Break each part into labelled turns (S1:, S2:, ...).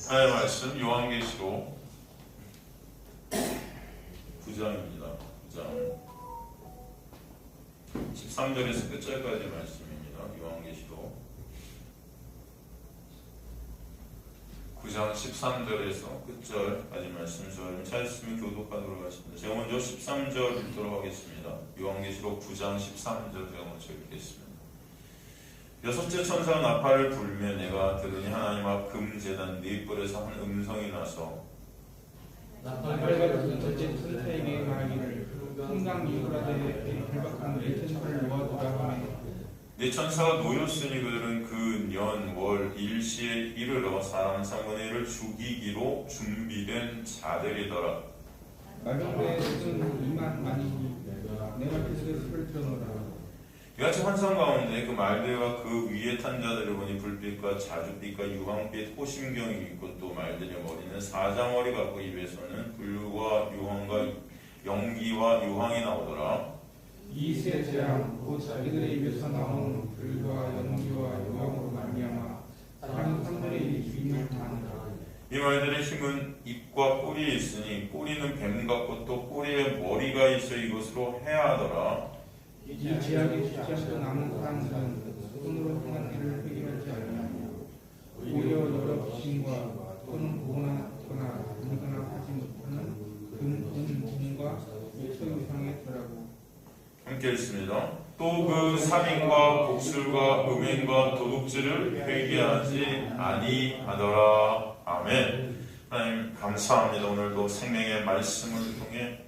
S1: 하나님의 말씀 요한계시록 9장입니다. 9장 13절에서 끝절까지 말씀입니다. 요한계시록 9장 13절에서 끝절까지 말씀 저를 찾으시면 교독하도록 하겠습니다. 제가 먼저 13절 읽도록 하겠습니다. 요한계시록 9장 13절 제가 먼저 읽겠습니다. 여섯째 천사가 나팔을 불며 내가 들으니 하나님 앞 금제단 네 뿔에서 한 음성이 나서
S2: 나팔을 받은 첫째 천사에게 말하기를 풍랑 유브라데에 결박한 네 천사를 놓아두라 하매
S1: 네 천사가 놓였으니 그들은 그 년 월 일시에 이르러 사람 3분의 1을 죽이기로 준비된 자들이더라.
S2: 말병대에 쓴 2만 만이니 내가 그들의 수를 들어노라.
S1: 이같이 환상 가운데 그 말들과 그 위에 탄 자들을 보니 불빛과 자줏빛과 유황빛 호심경이 있고 또 말들의 머리는 사자머리 같고 입에서는 불과 유황과 연기와 유황이 나오더라.
S2: 이 세 재앙 곧 자기들의 입에서 나오는 불과 연기와 유황으로 말미암아 사람 3분의 1이 죽임을 당하니라.
S1: 이 말들의 힘은 입과 꼬리에 있으니 꼬리는 뱀 같고 또 꼬리에 머리가 있어 이것으로 해하더라.
S2: 이 제약에 죽지 않고 남은 사람들은 손으로 행한 일을 회개하지 아니하며 오히려 여러 귀신과 또는 고나거나 물거나 하지 못하는 금과 육체 이상의 죄라고.
S1: 함께 읽습니다. 또 그 살인과 복술과 음행과 도둑질을 회개하지 아니하더라. 아멘. 하나님 감사합니다. 오늘도 생명의 말씀을 통해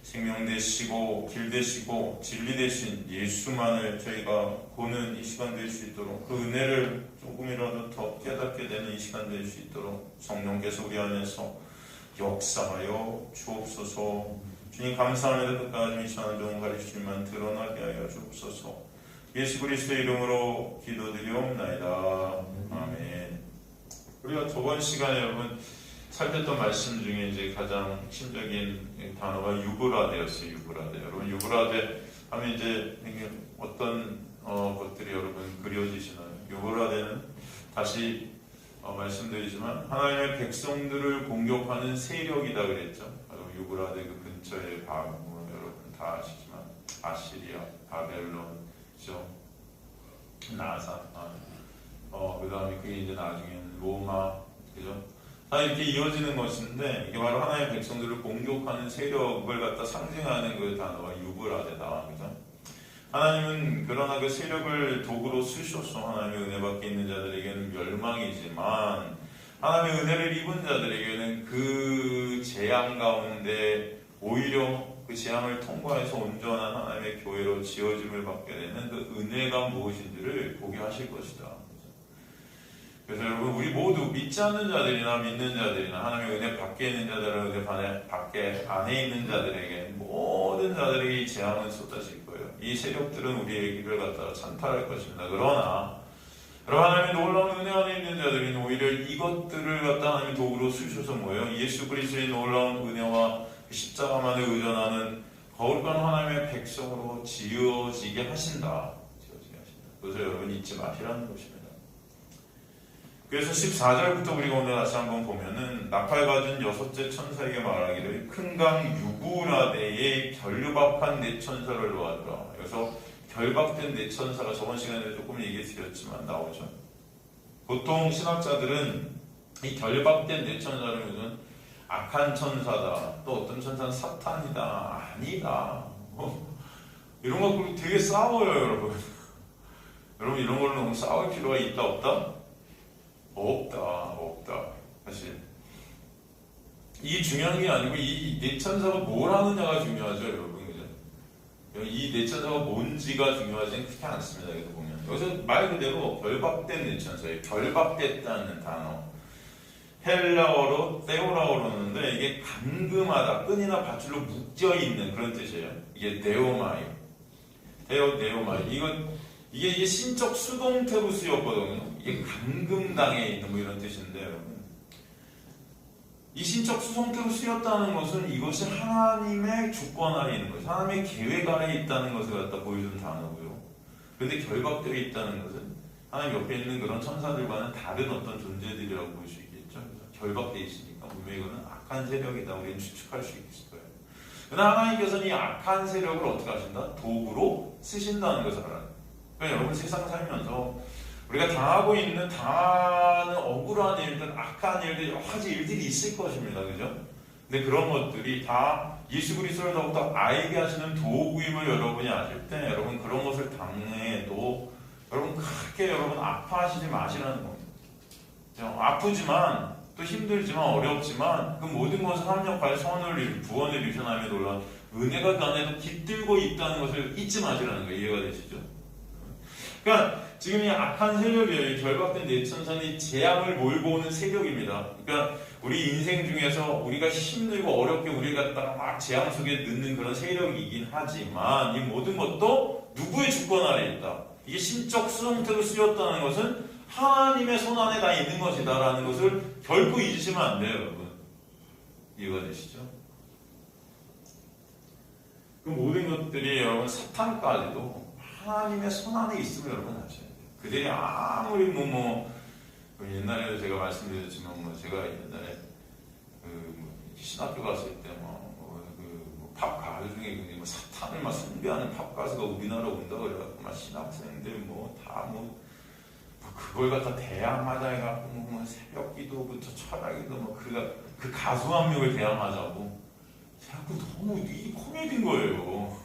S1: 생명 되시고 길 되시고 진리 되신 예수만을 저희가 보는 이 시간 될 수 있도록 그 은혜를 조금이라도 더 깨닫게 되는 이 시간 될 수 있도록 성령께서 우리 안에서 역사하여 주옵소서. 주님 감사합니다. 끝까지 이 시간을 좀 가르치시면 드러나게 하여 주옵소서. 예수 그리스도의 이름으로 기도드리옵나이다. 아멘. 우리가 저번 시간에 여러분 살폈던 말씀 중에 이제 가장 핵심적인 단어가 유브라데였어요. 유브라데. 여러분 유브라데 하면 이제 어떤 것들이 여러분 그려지시나요? 유브라데는 다시 말씀드리지만 하나님의 백성들을 공격하는 세력이다 그랬죠. 유브라데 그 근처의 여러분 다 아시지만 아시리아, 바벨론, 그죠? 나사, 그 다음에 그게 이제 나중에는 로마, 그죠? 다 이렇게 이어지는 것인데 이게 바로 하나님의 백성들을 공격하는 세력을 갖다 상징하는 그 단어가 유브라데다, 그죠? 하나님은 그러나 그 세력을 도구로 쓰셔서 하나님의 은혜 받게 있는 자들에게는 멸망이지만 하나님의 은혜를 입은 자들에게는 그 재앙 가운데 오히려 그 재앙을 통과해서 온전한 하나님의 교회로 지어짐을 받게 되는 그 은혜가 무엇인지를 보게 하실 것이다. 그래서 여러분 우리 모두 믿지 않는 자들이나 믿는 자들이나 하나님의 은혜 밖에 있는 자들은 은혜 밖에 안에 있는 자들에게 모든 자들에게 이 재앙은 쏟아질 거예요. 이 세력들은 우리의 길을 갖다가 찬탈할 것입니다. 그러나 여러분 하나님의 놀라운 은혜 안에 있는 자들은 오히려 이것들을 갖다 하나님의 도구로 쓰셔서 뭐예요? 예수 그리스도의 놀라운 은혜와 십자가만을 의존하는 거룩한 하나님의 백성으로 지어지게 하신다. 그래서 여러분 잊지 마시라는 것입니다. 그래서 14절부터 우리가 오늘 다시 한번 보면은 나팔 가진 여섯째 천사에게 말하기를 큰 강 유브라데에 결박한 네 천사를 놓아두라. 그래서 결박된 네 천사가 저번 시간에 조금 얘기드렸지만 나오죠. 보통 신학자들은 이 결박된 네 천사를 무슨 악한 천사다, 또 어떤 천사는 사탄이다, 아니다, 이런 거 갖고 되게 싸워요, 여러분. 여러분 이런 걸로 너무 싸울 필요가 있다 없다? 없다. 사실 이 중요한 게 아니고 이 네 천사가 뭘 하느냐가 중요하죠, 여러분. 이 네 천사가 뭔지가 중요하지는 그렇게 않습니다. 여기서 보면 여기서 말 그대로 결박된 네 천사예요. 결박됐다는 단어 헬라어로 테오라고 그러는데 이게 감금하다, 끈이나 밧줄로 묶여 있는 그런 뜻이에요. 이게 네오마이, 네오마이. 이게 신적 수동태로 쓰였거든요. 이게 감금당해 있는 뭐 이런 뜻인데 여러분. 이 신적 수동태로 쓰였다는 것은 이것이 하나님의 주권 아래 있는 것이 하나님의 계획 아래 있다는 것을 갖다 보여주는 단어고요. 그런데 결박되어 있다는 것은 하나님 옆에 있는 그런 천사들과는 다른 어떤 존재들이라고 볼 수 있겠죠. 결박되어 있으니까 분명히 이거는 악한 세력이다 우리는 추측할 수 있을 거예요. 그러나 하나님께서는 이 악한 세력을 어떻게 하신다? 도구로 쓰신다는 것을 알아요. 그러니까 여러분 세상 살면서 우리가 당하는 억울한 일들, 악한 일들, 여러 가지 일들이 있을 것입니다. 그죠? 근데 그런 것들이 다 예수 그리스도를 더욱더 알게 하시는 도구임을 여러분이 아실 때 여러분 그런 것을 당해도 여러분 크게 여러분 아파하시지 마시라는 겁니다. 아프지만 또 힘들지만 어렵지만 그 모든 것을 합력하여 구원을 이루셔나며 놀라운 은혜가 그 안에도 깃들고 있다는 것을 잊지 마시라는 거예요. 이해가 되시죠? 그러니까 지금 이 악한 세력이에요. 결박된 내천선이 재앙을 몰고 오는 세력입니다. 그러니까 우리 인생 중에서 우리가 힘들고 어렵게 우리가 갖다가 막 재앙 속에 넣는 그런 세력이긴 하지만 이 모든 것도 누구의 주권 아래 있다. 이게 신적 수동태로 쓰였다는 것은 하나님의 손 안에 다 있는 것이다 라는 것을 결코 잊으시면 안 돼요. 여러분 이해가 되시죠? 그 모든 것들이 여러분 사탄까지도 하나님의 손 안에 있음을 여러분 아셔야 돼요. 그들이 아무리 옛날에도 제가 말씀드렸지만 제가 옛날에 신학교 갔을 때 팝 가수 중에 사탄을 막 숭배하는 팝 가수가 우리나라 온다 그래갖고 막 신학생들 그걸 갖다 대항하자 해갖고 새벽 기도부터 철학 기도 그 가수 한 명을 대항하자고 자꾸 너무 이 코미디인 거예요.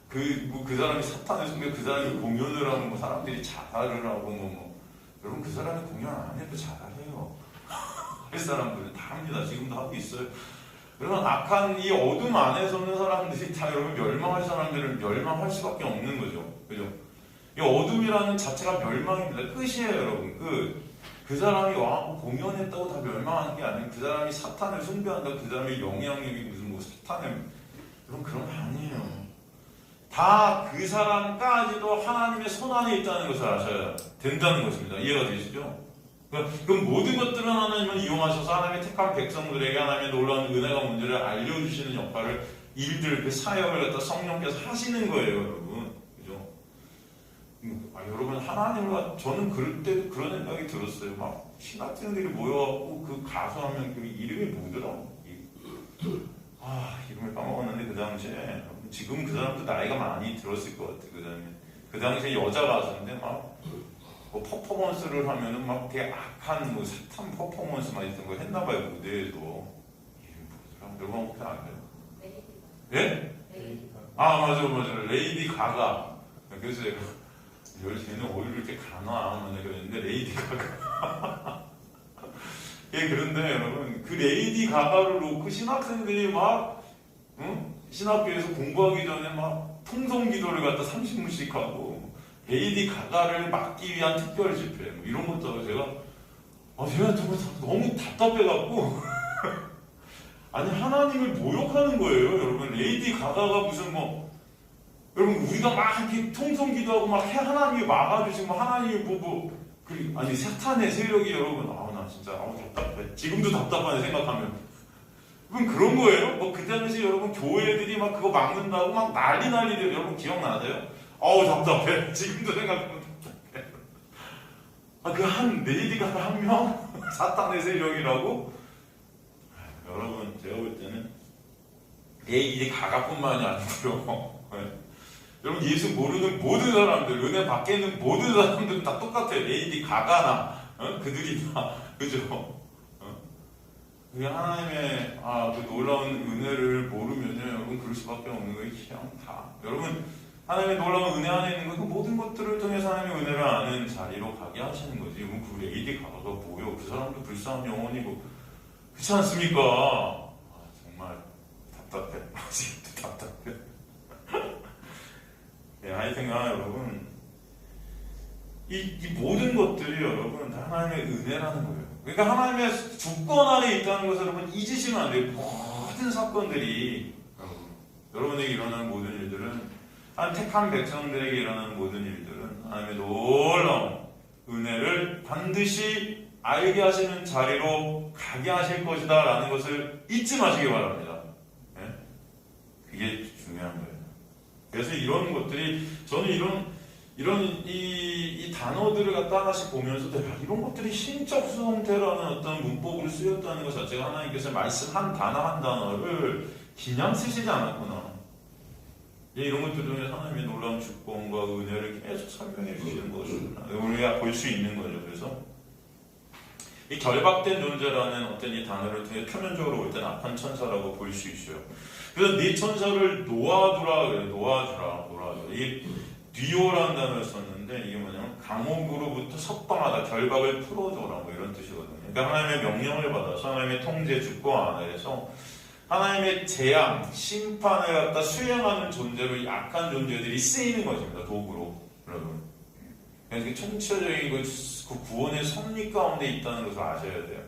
S1: 그 사람이 사탄을 숭배, 그 사람이 공연을 하고 사람들이 자살을 하고 여러분 그 사람이 공연 안 해도 자살해요. 할 사람들은 다 합니다. 지금도 하고 있어요. 여러분 악한 이 어둠 안에 서는 사람들이 다 여러분 멸망할 사람들은 멸망할 수밖에 없는 거죠. 그죠? 이 어둠이라는 자체가 멸망입니다. 끝이에요, 여러분. 그 사람이 와갖고 공연했다고 다 멸망하는 게 아니에요. 그 사람이 사탄을 숭배한다고 그 사람의 영향력이 무슨 사탄을 여러분 그런 거 아니에요. 다 그 사람까지도 하나님의 손 안에 있다는 것을 아셔야 된다는 것입니다. 이해가 되시죠? 그럼 모든 것들은 하나님을 이용하셔서 하나님의 택한 백성들에게 하나님의 놀라운 은혜가 뭔지를 알려주시는 역할을 일들, 그 사역을 갖다 성령께서 하시는 거예요, 여러분. 그죠? 여러분, 하나님과 저는 그럴 때 그런 생각이 들었어요. 막 신학생들이 모여갖고 그 가수 한 명 이름이 뭐더라? 이름을 까먹었는데 그 당시에 지금 그 사람도 나이가 많이 들었을 것 같아. 그 당시에 여자 가수인데 퍼포먼스를 하면은 되게 악한 사탄 퍼포먼스 막 있던 거 했나봐요, 무대에서. 이름이 뭐더라? 여러분 혹시 아세요? 예? 맞아. 레이디 가가. 그래서 제가 쟤는 어디를 이렇게 가나? 그랬는데 레이디 가가. 예, 그런데 여러분, 그 레이디 가가를 놓고 신학생들이 신학교에서 공부하기 전에 통성 기도를 갖다 30분씩 하고, 레이디 가가를 막기 위한 특별 집회, 이런 것도 제가 정말 너무 답답해갖고, 아니, 하나님을 모욕하는 거예요, 여러분. 레이디 가가가 무슨 여러분, 우리가 막 이렇게 통성 기도하고 하나님이 막아주시고, 하나님이 아니, 사탄의 세력이 여러분, 나 진짜, 답답해. 지금도 답답하네, 생각하면. 그럼 그런 거예요? 그 당시 여러분, 교회들이 그거 막는다고 난리들, 여러분 기억나세요? 답답해. 지금도 생각하면 답답해. 레이디가 한 명? 사탄의 세력이라고? 여러분, 제가 볼 때는, 레이디 가가뿐만이 아니고요. 여러분, 예수 모르는 모든 사람들, 은혜 밖에 있는 모든 사람들은 다 똑같아요. 레이디 가가나, 그들이 다, 그죠? 그게 하나님의, 그 놀라운 은혜를 모르면요, 여러분, 그럴 수밖에 없는 거예요. 그냥 다. 여러분, 하나님의 놀라운 은혜 안에 있는 그 모든 것들을 통해서 하나님의 은혜를 아는 자리로 가게 하시는 거지. 그 레이디 가가가 뭐요? 그 사람도 불쌍한 영혼이고, 그렇지 않습니까? 정말 답답해. 아직도 답답해. 하여튼간 여러분, 이 모든 것들이 여러분 다 하나님의 은혜라는 거예요. 그러니까 하나님의 주권 아래 있다는 것을 여러분 잊으시면 안 돼요. 모든 사건들이 여러분에게 일어나는 모든 일들은, 하나님 택한 백성들에게 일어나는 모든 일들은 하나님의 놀라운 은혜를 반드시 알게 하시는 자리로 가게 하실 것이다 라는 것을 잊지 마시기 바랍니다. 그게 중요한 거예요. 그래서 이런 것들이, 저는 이런 이 단어들을 갖다 하나씩 보면서 내가 이런 것들이 신적 수동태라는 어떤 문법으로 쓰였다는 것 자체가 하나님께서 말씀 한 단어를 그냥 쓰시지 않았구나. 이런 것들 중에 하나님의 놀라운 주권과 은혜를 계속 설명해 주시는 것을 우리가 볼 수 있는 거죠. 그래서 이 결박된 존재라는 어떤 이 단어를 통해 표면적으로 볼 때는 악한 천사라고 볼 수 있어요. 그래서 네 천사를 놓아두라 그래요. 놓아주라. 이 뒤오라는 단어를 썼는데 이게 뭐냐면 감옥으로부터 석방하다, 결박을 풀어줘라 뭐 이런 뜻이거든요. 그러니까 하나님의 명령을 받아서 하나님의 통제 주권 안에서 하나님의 재앙, 심판을 갖다 수행하는 존재로 이 악한 존재들이 쓰이는 것입니다. 도구로. 여러분. 그래서 총체적인 그 구원의 섭리 가운데 있다는 것을 아셔야 돼요.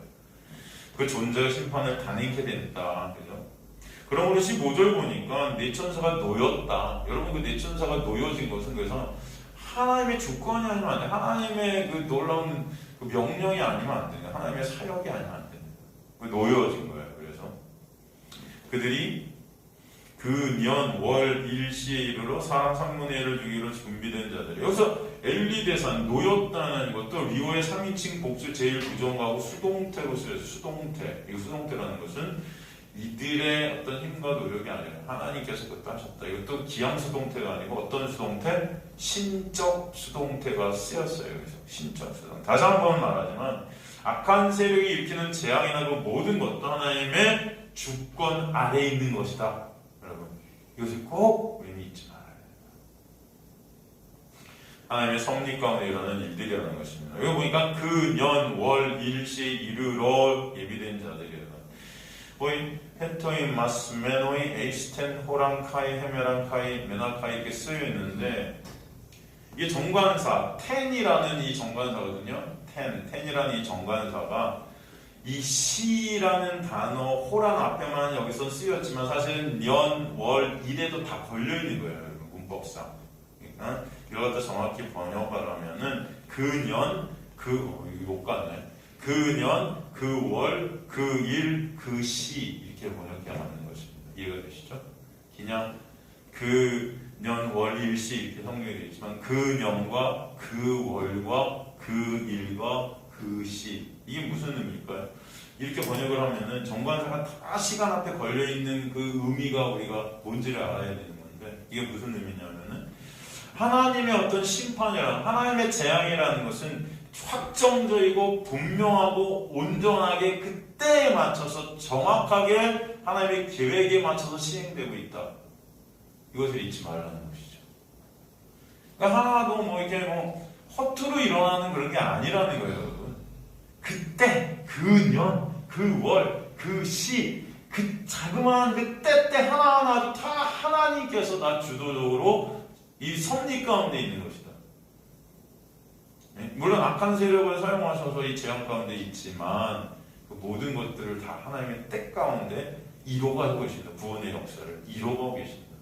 S1: 그 존재가 심판을 단행케 된다. 그죠? 그러므로 15절 보니까 네 천사가 놓였다. 여러분 그 네 천사가 놓여진 것은 그래서 하나님의 주권이 아니면 안 돼. 하나님의 그 놀라운 그 명령이 아니면 안 돼. 하나님의 사역이 아니면 안 돼. 놓여진 거예요. 그래서 그들이 그 년, 월, 일시에 이르러 사람 3분의 1을 주기로 준비된 자들이 여기서 엘리대산, 놓였다는 것도 리오의 3인칭 복수 제일 부정하고 수동태로 쓰여서 수동태. 이 수동태라는 것은 이들의 어떤 힘과 노력이 아니라 하나님께서 그것도 하셨다. 이것도 기양 수동태가 아니고 어떤 수동태? 신적 수동태가 쓰였어요. 그래서 신적 수동태. 다시 한번 말하지만 악한 세력이 일으키는 재앙이나 그 모든 것도 하나님의 주권 아래에 있는 것이다. 여러분 이것을 꼭 우리는 잊지 말아야 됩니다. 하나님의 섭리 가운데 일어나는 일들이라는 것입니다. 여기 보니까 그 년, 월, 일시에 이르러 예비된 자들이라는 거의 헤토인, 마스, 메노이, 에이스텐, 호랑카이, 헤메랑카이, 메나카이 이렇게 쓰여 있는데 이게 정관사, 텐이라는 이 정관사거든요. 텐이라는 이 정관사가 이 시라는 단어 호랑 앞에만 여기서 쓰였지만 사실은 년, 월, 일에도 다 걸려있는 거예요. 문법상. 그러니까 이걸 갖다 정확히 번역을 하면은 그 년, 이거 못 갔네. 그 년, 그 월, 그 일, 그 시 이렇게 번역해야 하는 것입니다. 이해가 되시죠? 그냥 그 년, 월, 일, 시 이렇게 성경이 되어 있지만 그 년과 그 월과 그 일과 그 시 이게 무슨 의미일까요? 이렇게 번역을 하면은 정관사가 다 시간 앞에 걸려있는 그 의미가 우리가 뭔지를 알아야 되는 건데 이게 무슨 의미냐면은 하나님의 어떤 심판이랑 하나님의 재앙이라는 것은 확정적이고 분명하고 온전하게 그때에 맞춰서 정확하게 하나님의 계획에 맞춰서 시행되고 있다. 이것을 잊지 말라는 것이죠. 그러니까 하나도 뭐 이렇게 뭐 허투루 일어나는 그런 게 아니라는 거예요, 여러분. 그때, 그 년, 그 월, 그 시, 그 자그마한 그 때 하나하나도 다 하나님께서 다 주도적으로 이 섭리 가운데 있는 것이다. 물론 악한 세력을 사용하셔서 이 재앙 가운데 있지만 그 모든 것들을 다 하나님의 때 가운데 이뤄가고 계십니다. 구원의 역사를 이뤄가고 계십니다.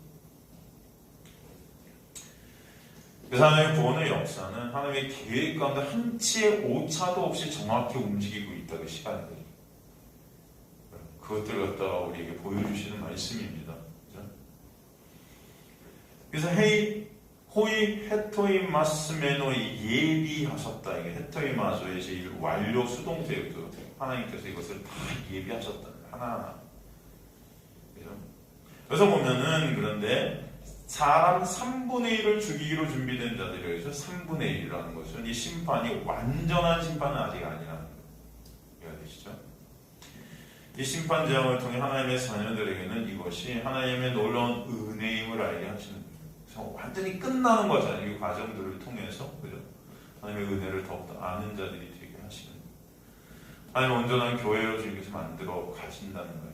S1: 그래서 하나님의 구원의 역사는 하나님의 계획 가운데 한치의 오차도 없이 정확히 움직이고 있다는 시간들이 그것들을 갖다가 우리에게 보여주시는 말씀입니다. 그래서 호이 헤토이 마스메노이 예비하셨다. 이게 헤토이 마소의 제일 완료 수동태였고 하나님께서 이것을 다 예비하셨다. 하나하나. 그래서 보면은 그런데 사람 3분의 1을 죽이기로 준비된 자들이라 해서 3분의 1이라는 것은 이 심판이 완전한 심판은 아직 아니라는 거예요. 이해가 되시죠? 이 심판 재앙을 통해 하나님의 자녀들에게는 이것이 하나님의 놀라운 은혜임을 알게 하시는 거예요. 그래서 완전히 끝나는 거잖아요. 이 과정들을 통해서 그죠? 하나님의 은혜를 더욱더 아는 자들이 되게 하시는 거예요. 하나님 온전한 교회로 지금 만들어 가신다는 거예요.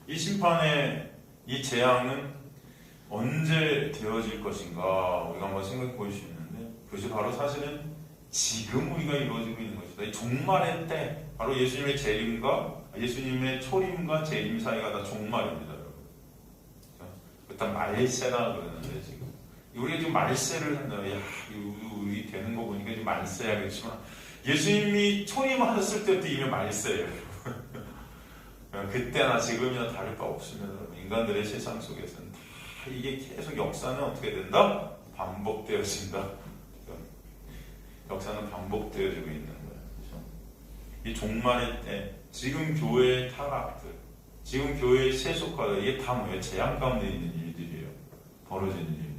S1: 이 심판의 이 재앙은 언제 되어질 것인가 우리가 한번 생각해 볼 수 있는데 그것이 바로 사실은 지금 우리가 이루어지고 있는 것이다. 이 종말의 때 바로 예수님의 재림과 예수님의 초림과 재림 사이가 다 종말입니다. 여러분. 일단 말세라 그러는데 지금 우리가 지금 말세를 한다. 야, 우리 되는 거 보니까 지금 말세야겠지만 예수님이 초림하셨을 때부터 이미 말세예요. 그때나 지금이나 다를 바 없으면 인간들의 세상 속에서는 다 이게 계속 역사는 어떻게 된다? 반복되어진다. 역사는 반복되어지고 있는 거예요. 그렇죠? 이 종말의 때, 지금 교회의 타락들, 지금 교회의 세속화들, 이게 다 뭐예요? 재앙 가운데 있는 일들이에요. 벌어지는 일들.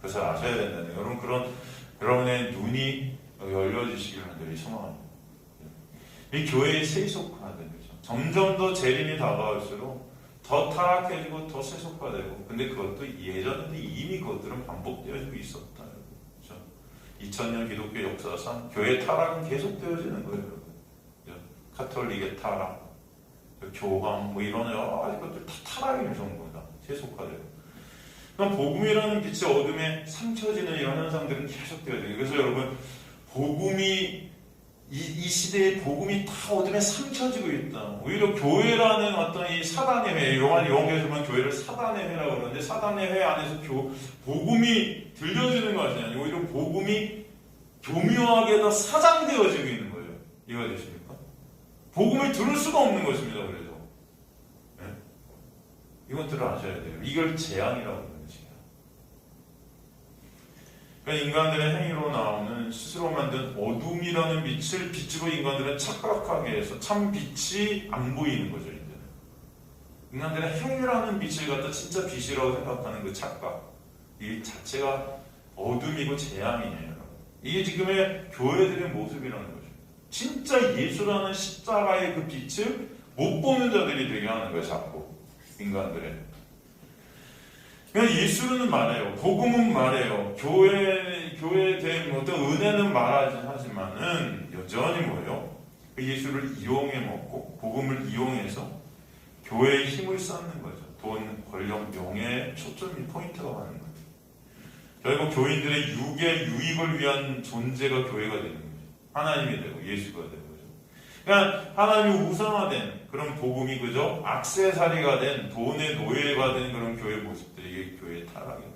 S1: 그래서 아셔야 된다는 여러분, 여러분의 눈이 열려지시길 간절히 소망합니다. 이 교회의 세속화들, 그렇죠? 점점 더 재림이 다가올수록 더 타락해지고 더 세속화되고, 근데 그것도 예전에도 이미 그것들은 반복되어지고 있었다. 그렇죠? 2000년 기독교 역사상 교회 타락은 계속되어지는 거예요. 그렇죠? 카톨릭의 타락, 교황, 뭐 이런 여러 가지 것들 다 타락이 전부다. 세속화되고. 그럼 복음이라는 빛의 어둠에 삼켜지는 이런 현상들은 계속되어져요. 그래서 여러분, 복음이 이 시대의 복음이 다 어둠에 삼켜지고 있다. 오히려 교회라는 어떤 이 사단의 회, 요한계시록은 교회를 사단의 회라고 그러는데, 사단의 회 안에서 복음이 들려지는 것이 아니고 오히려 복음이 교묘하게 더 사장되어지고 있는 거예요. 이해가 되십니까? 복음을 들을 수가 없는 것입니다. 그래서 네? 이것들을 아셔야 돼요. 이걸 재앙이라고 하는 것이에요. 그러니까 인간들의 행위로 나오는 스스로 만든 어둠이라는 빛을 빛으로 인간들은 착각하게 해서 참 빛이 안 보이는 거죠. 이제는 인간들의 행위라는 빛을 갖다 진짜 빛이라고 생각하는 그 착각, 이 자체가 어둠이고 재앙이에요. 이게 지금의 교회들의 모습이라는 거죠. 진짜 예수라는 십자가의 그 빛을 못 보는 자들이 되게 하는 거예요. 자꾸 인간들의. 그냥 예수는 말해요. 복음은 말해요. 교회에 대한 어떤 은혜는 말하지 하지만은 여전히 뭐예요? 그 예수를 이용해 먹고 복음을 이용해서 교회의 힘을 쌓는 거죠. 돈, 권력, 명예에 초점이 포인트가 가는 거죠. 결국 교인들의 육의 유익을 위한 존재가 교회가 되는 거죠. 하나님이 되고 예수가 되고. 그러니까 하나님이 우상화된 그런 복음이 그저 액세서리가 된 돈의 노예가 된 그런 교회 모습들이 이게 교회의 타락이다.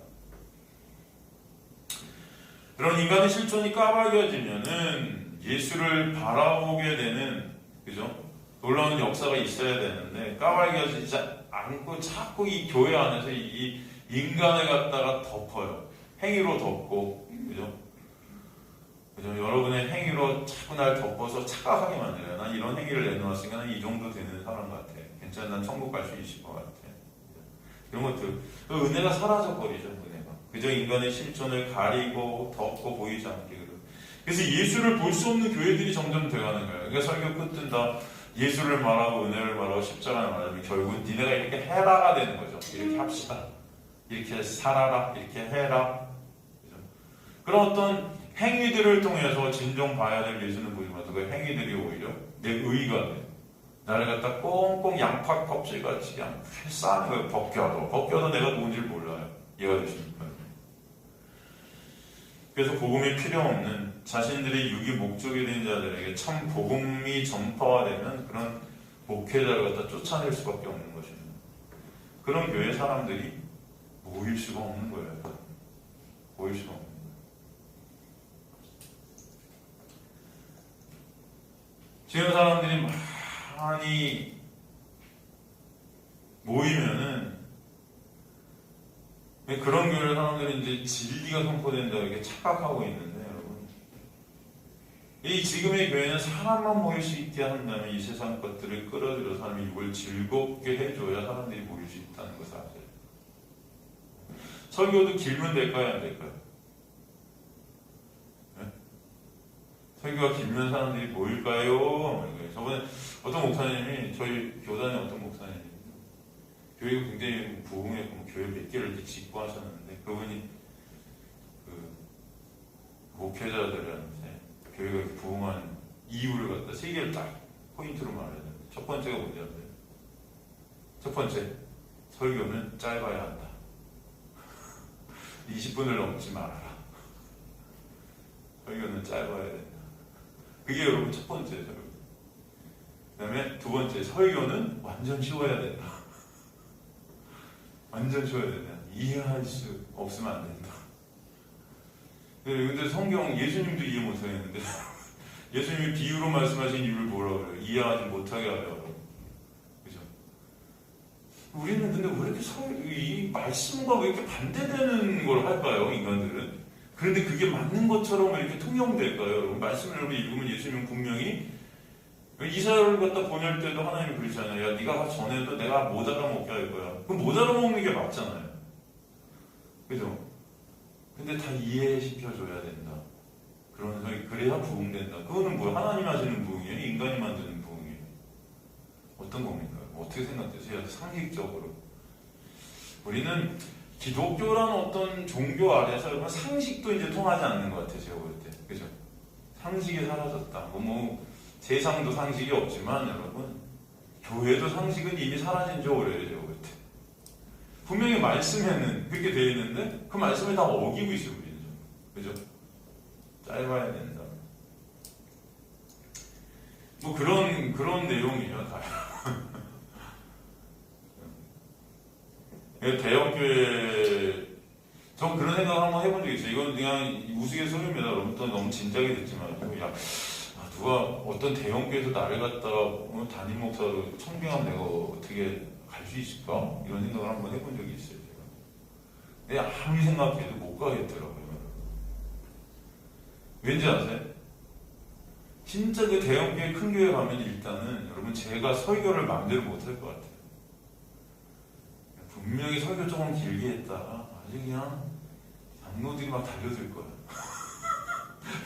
S1: 그런 인간의 실존이 까마귀어지면은 예수를 바라보게 되는 그죠? 놀라운 역사가 있어야 되는데 까마귀어지지 않고 자꾸 이 교회 안에서 이 인간을 갖다가 덮어요. 행위로 덮고 그죠? 여러분의 행위로 자꾸 날 덮어서 착각하게 만들어요. 난 이런 행위를 내놓았으니까 난 이 정도 되는 사람 같아. 괜찮아. 난 천국 갈 수 있을 것 같아. 이런 것들. 그 은혜가 사라져버리죠. 은혜가. 그저 인간의 실존을 가리고 덮고 보이지 않게. 그래서 예수를 볼 수 없는 교회들이 점점 돼가는 거예요. 그러니까 설교 끝은 다 예수를 말하고 은혜를 말하고 십자가를 말하면 결국은 니네가 이렇게 해라가 되는 거죠. 이렇게 합시다. 이렇게 살아라. 이렇게 해라. 그런 어떤 행위들을 통해서 진정 봐야 될 예수는 보지만 그 행위들이 오히려 내 의가 돼. 나를 갖다 꽁꽁 양파 껍질같이 그냥 싸는 거예요. 벗겨도 내가 누군지 몰라요. 이해가 되십니까? 그래서 복음이 필요 없는 자신들의 육이 목적이 된 자들에게 참 복음이 전파화되면 그런 목회자를 갖다 쫓아낼 수밖에 없는 것입니다. 그런 교회 사람들이 모일 수가 없는 거예요. 모일 수가 없는 거예요. 지금 사람들이 많이 모이면은 그런 교회 사람들이 이제 진리가 선포된다 이렇게 착각하고 있는데 여러분, 이 지금의 교회는 사람만 모일 수 있게 한다면 이 세상 것들을 끌어들여 사람이 이걸 즐겁게 해줘야 사람들이 모일 수 있다는 것을 아세요? 설교도 길면 될까요, 안 될까요? 설교가 길면 사람들이 모일까요? 저번에 어떤 목사님이, 저희 교단의 어떤 목사님이 교회가 굉장히 부흥했고 교회 몇 개를 이렇게 짓고 하셨는데 그분이 그 목회자들한테 교회가 부흥한 이유를 갖다 세 개를 딱 포인트로 말해야 됩니다. 첫 번째가 뭐냐면, 첫 번째, 설교는 짧아야 한다. 20분을 넘지 말아라. 설교는 짧아야 된다. 그게 여러분 첫 번째죠. 그 다음에 두 번째, 설교는 완전 쉬워야 된다. 완전 쉬워야 된다. 이해할 수 없으면 안 된다. 근데 성경, 예수님도 이해 못하겠는데 예수님이 비유로 말씀하신 이유를 뭐라고 그래요? 이해하지 못하게 하려고. 그죠? 우리는 근데 왜 이렇게 이 말씀과 왜 이렇게 반대되는 걸 할까요, 인간들은? 그런데 그게 맞는 것처럼 왜 이렇게 통용될까요? 여러분, 말씀을 여러분 읽으면 예수님은 분명히 이스라엘을 갖다 보낼 때도 하나님이 그러잖아요. 야, 네가 전에도 내가 모자라 먹게 할 거야. 그럼 모자라 먹는 게 맞잖아요. 그죠? 근데 다 이해시켜줘야 된다. 그런 소리, 그래야 부흥된다. 그거는 뭐야? 하나님 하시는 부흥이에요? 인간이 만드는 부흥이에요? 어떤 겁니까? 어떻게 생각되세요? 상식적으로. 우리는 기독교란 어떤 종교 아래서 여러분 상식도 이제 통하지 않는 것 같아요. 제가 볼 때. 그죠? 상식이 사라졌다. 세상도 상식이 없지만 여러분, 교회도 상식은 이미 사라진 지 오래예요. 제가 볼 때. 분명히 말씀에는 그렇게 되어 있는데 그 말씀을 다 어기고 있어요. 우리는. 그죠? 짧아야 된다. 뭐 그런 내용이에요. 다. 대형교회, 전 그런 생각을 한번 해본 적이 있어요. 이건 그냥 우스갯소리입니다. 여러분 또 너무 진작에 듣지만, 야, 누가 어떤 대형교회에서 나를 갖다가 담임 목사로 청빙하면 내가 어떻게 갈 수 있을까? 이런 생각을 한번 해본 적이 있어요. 제가. 근데 아무리 생각해도 못 가겠더라고요. 왠지 아세요? 진짜 그 대형교회 큰 교회 가면 일단은 여러분 제가 설교를 마음대로 못할 것 같아요. 분명히 설교 조금 길게 했다가 아주 그냥 장로들이 막 달려들 거야.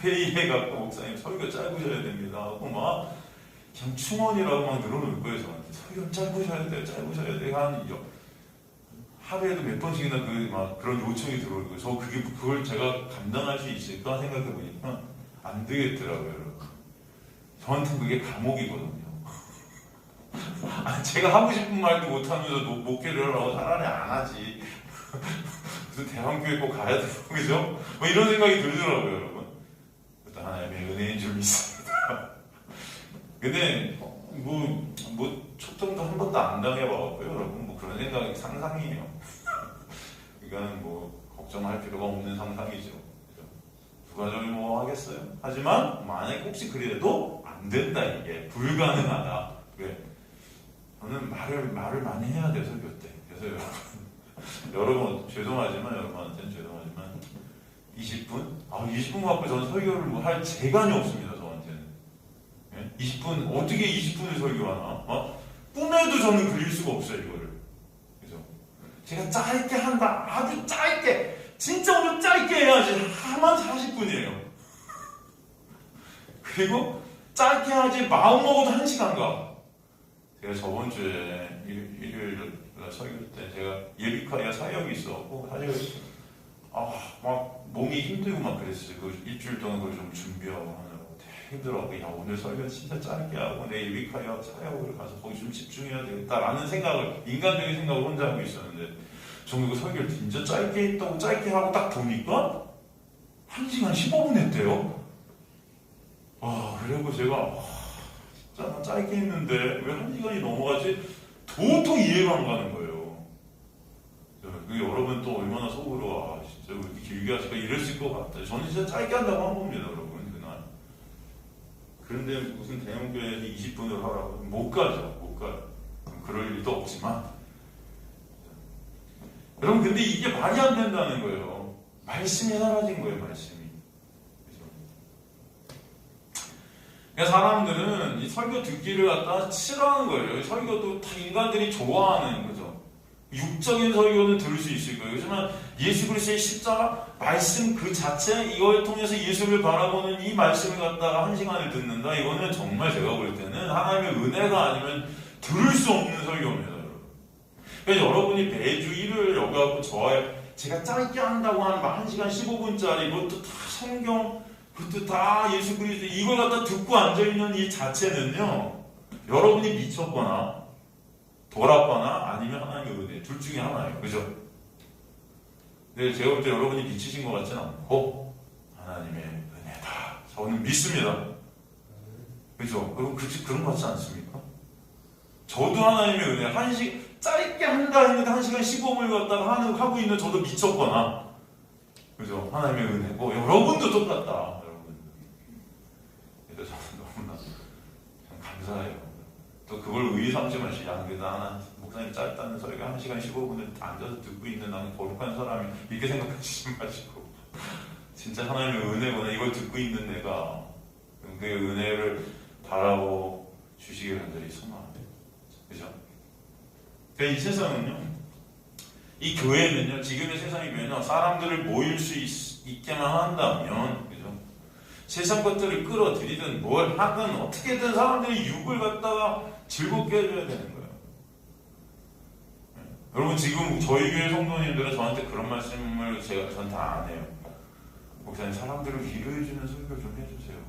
S1: 회의해갖고 목사님 설교 짧으셔야 됩니다 하고 막 그냥 충원이라고 막 늘어놓을 거예요. 저한테 설교 짧으셔야 돼요, 짧으셔야 돼요. 하루에도 몇 번씩이나 막 그런 요청이 들어올 거예요. 그걸 제가 감당할 수 있을까 생각해 보니까 안 되겠더라고요. 여러분. 저한테 그게 감옥이거든요. 제가 하고 싶은 말도 못하면서 목회를 하고 차라리 안 하지. 무슨 대형교회 꼭 가야 되고, 그죠? 뭐 이런 생각이 들더라고요, 여러분. 일단 하나님의 은혜인 줄 믿습니다. 근데, 초점도 한 번도 안 당해봐갖고요, 여러분. 그런 생각이 상상이에요. 이거는 걱정할 필요가 없는 상상이죠. 누가 저기 하겠어요? 하지만, 만약에 혹시 그래도 안 된다, 이게. 불가능하다. 왜? 저는 말을 많이 해야 돼요, 설교 때. 그래서 여러분, 여러분한테는 죄송하지만, 20분? 20분 갖고 저는 설교를 할 재간이 없습니다, 저한테는. 20분, 어떻게 20분을 설교하나? 꿈에도 저는 그릴 수가 없어요, 이거를. 그죠? 제가 짧게 한다, 아주 짧게, 진짜 오늘 짧게 해야지, 하만 40분이에요. 그리고 짧게 하지, 마음 먹어도 1시간 가. 제가 저번 주에 일요일 설교 때 제가 예비카야 사역이 있었고 사실 막 몸이 힘들고 막 그랬어요. 그 일주일 동안 그걸 좀 준비하고 하느라고 되게 힘들어하고 야 오늘 설교 진짜 짧게 하고 내 예비카야 사역을 가서 거기 좀 집중해야 되겠다라는 생각을 인간적인 생각을 혼자 하고 있었는데 저는 그 설교를 진짜 짧게 했다고 짧게 하고 딱 보니까 1시간 15분 했대요. 그리고 제가 짧게 했는데 왜 1시간이 넘어가지? 도통 이해가 안 가는 거예요. 여러분 또 얼마나 속으로 진짜 왜 이렇게 길게 하실까 이랬을 것 같아요. 저는 진짜 짧게 한다고 한 겁니다, 여러분. 그날. 그런데 무슨 대형교회에서 20분을 하라고 못 가죠. 못 가요. 그럴 일도 없지만 여러분 근데 이게 말이 안 된다는 거예요. 말씀이 사라진 거예요, 말씀이. 사람들은 이 설교 듣기를 갖다 싫어하는 거예요. 설교도 다 인간들이 좋아하는 거죠. 육적인 설교는 들을 수 있을 거예요. 하지만 예수 그리스도의 십자가 말씀 그 자체 이걸 통해서 예수를 바라보는 이 말씀을 갖다가 1시간을 듣는다. 이거는 정말 제가 볼 때는 하나님의 은혜가 아니면 들을 수 없는 설교입니다. 여러분. 그래서 여러분이 매주 일요일 여기 와서 제가 짧게 한다고 하는 1시간 15분짜리 이것도 다 성경 그것도 다 예수 그리스도 이걸 갖다 듣고 앉아있는 이 자체는요 여러분이 미쳤거나 돌았거나 아니면 하나님의 은혜 둘 중에 하나예요. 그죠? 근데 제가 볼 때 여러분이 미치신 것 같지는 않고 하나님의 은혜다 저는 믿습니다. 그죠? 여러분 그런 것 같지 않습니까? 저도 하나님의 은혜 짧게 한다 했는데 1시간 15분을 갖다가 하고 있는 저도 미쳤거나 그죠? 하나님의 은혜고 여러분도 똑같다. 저는 너무나 감사해요. 또 그걸 의의 삼지 마시지. 그래도 하나 목사님 짧다는 설교 1시간 15분을 앉아서 듣고 있는 나는 거룩한 사람이 이렇게 생각하시지 마시고 진짜 하나님의 은혜구나 이걸 듣고 있는 내가 그 은혜를 바라보 주시길 간절히 소망합니다. 그죠? 이 세상은요, 이 교회는요, 지금의 세상의 교회는 사람들을 모일 수 있게만 한다면, 그죠? 세상 것들을 끌어들이든 뭘 하든 어떻게든 사람들이 육을 갖다가 즐겁게 해줘야 되는 거예요. 네. 여러분, 지금 저희 교회 성도님들은 저한테 그런 말씀을 전 다 안 해요. 목사님, 사람들을 위로해주는 설교를 좀 해주세요.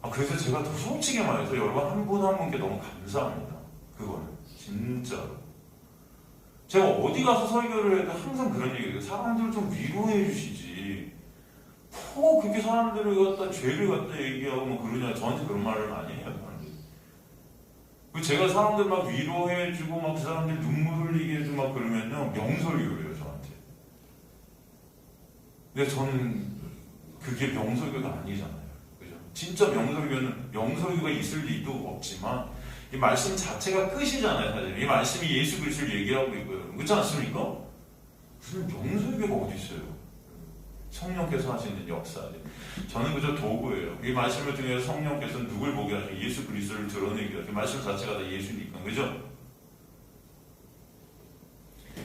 S1: 그래서 제가 더 솔직히 말해서 여러분 한 분 한 분께 너무 감사합니다. 그거는 진짜로 제가 어디 가서 설교를 해도 항상 그런 얘기해요. 사람들을 좀 위로해 주시지 뭐 그렇게 사람들을 갖다 죄를 갖다 얘기하고 뭐 그러냐. 저한테 그런 말을 많이 해요. 제가 사람들 막 위로해 주고 막 그 사람들 눈물 흘리게 해주고 막 그러면요 명설교예요 저한테. 근데 저는 그게 명설교가 아니잖아요. 진짜 명설교가 있을 리도 없지만 이 말씀 자체가 끝이잖아요. 사실 이 말씀이 예수 그리스도를 얘기하고 있고요. 그렇지 않습니까? 무슨 명설교가 어디 있어요? 성령께서 하시는 역사. 저는 그저 도구예요. 이 말씀을 통해서 성령께서 누굴 보게 하시고 예수 그리스도를 드러내게 하시고 말씀 자체가 다 예수니까. 그죠?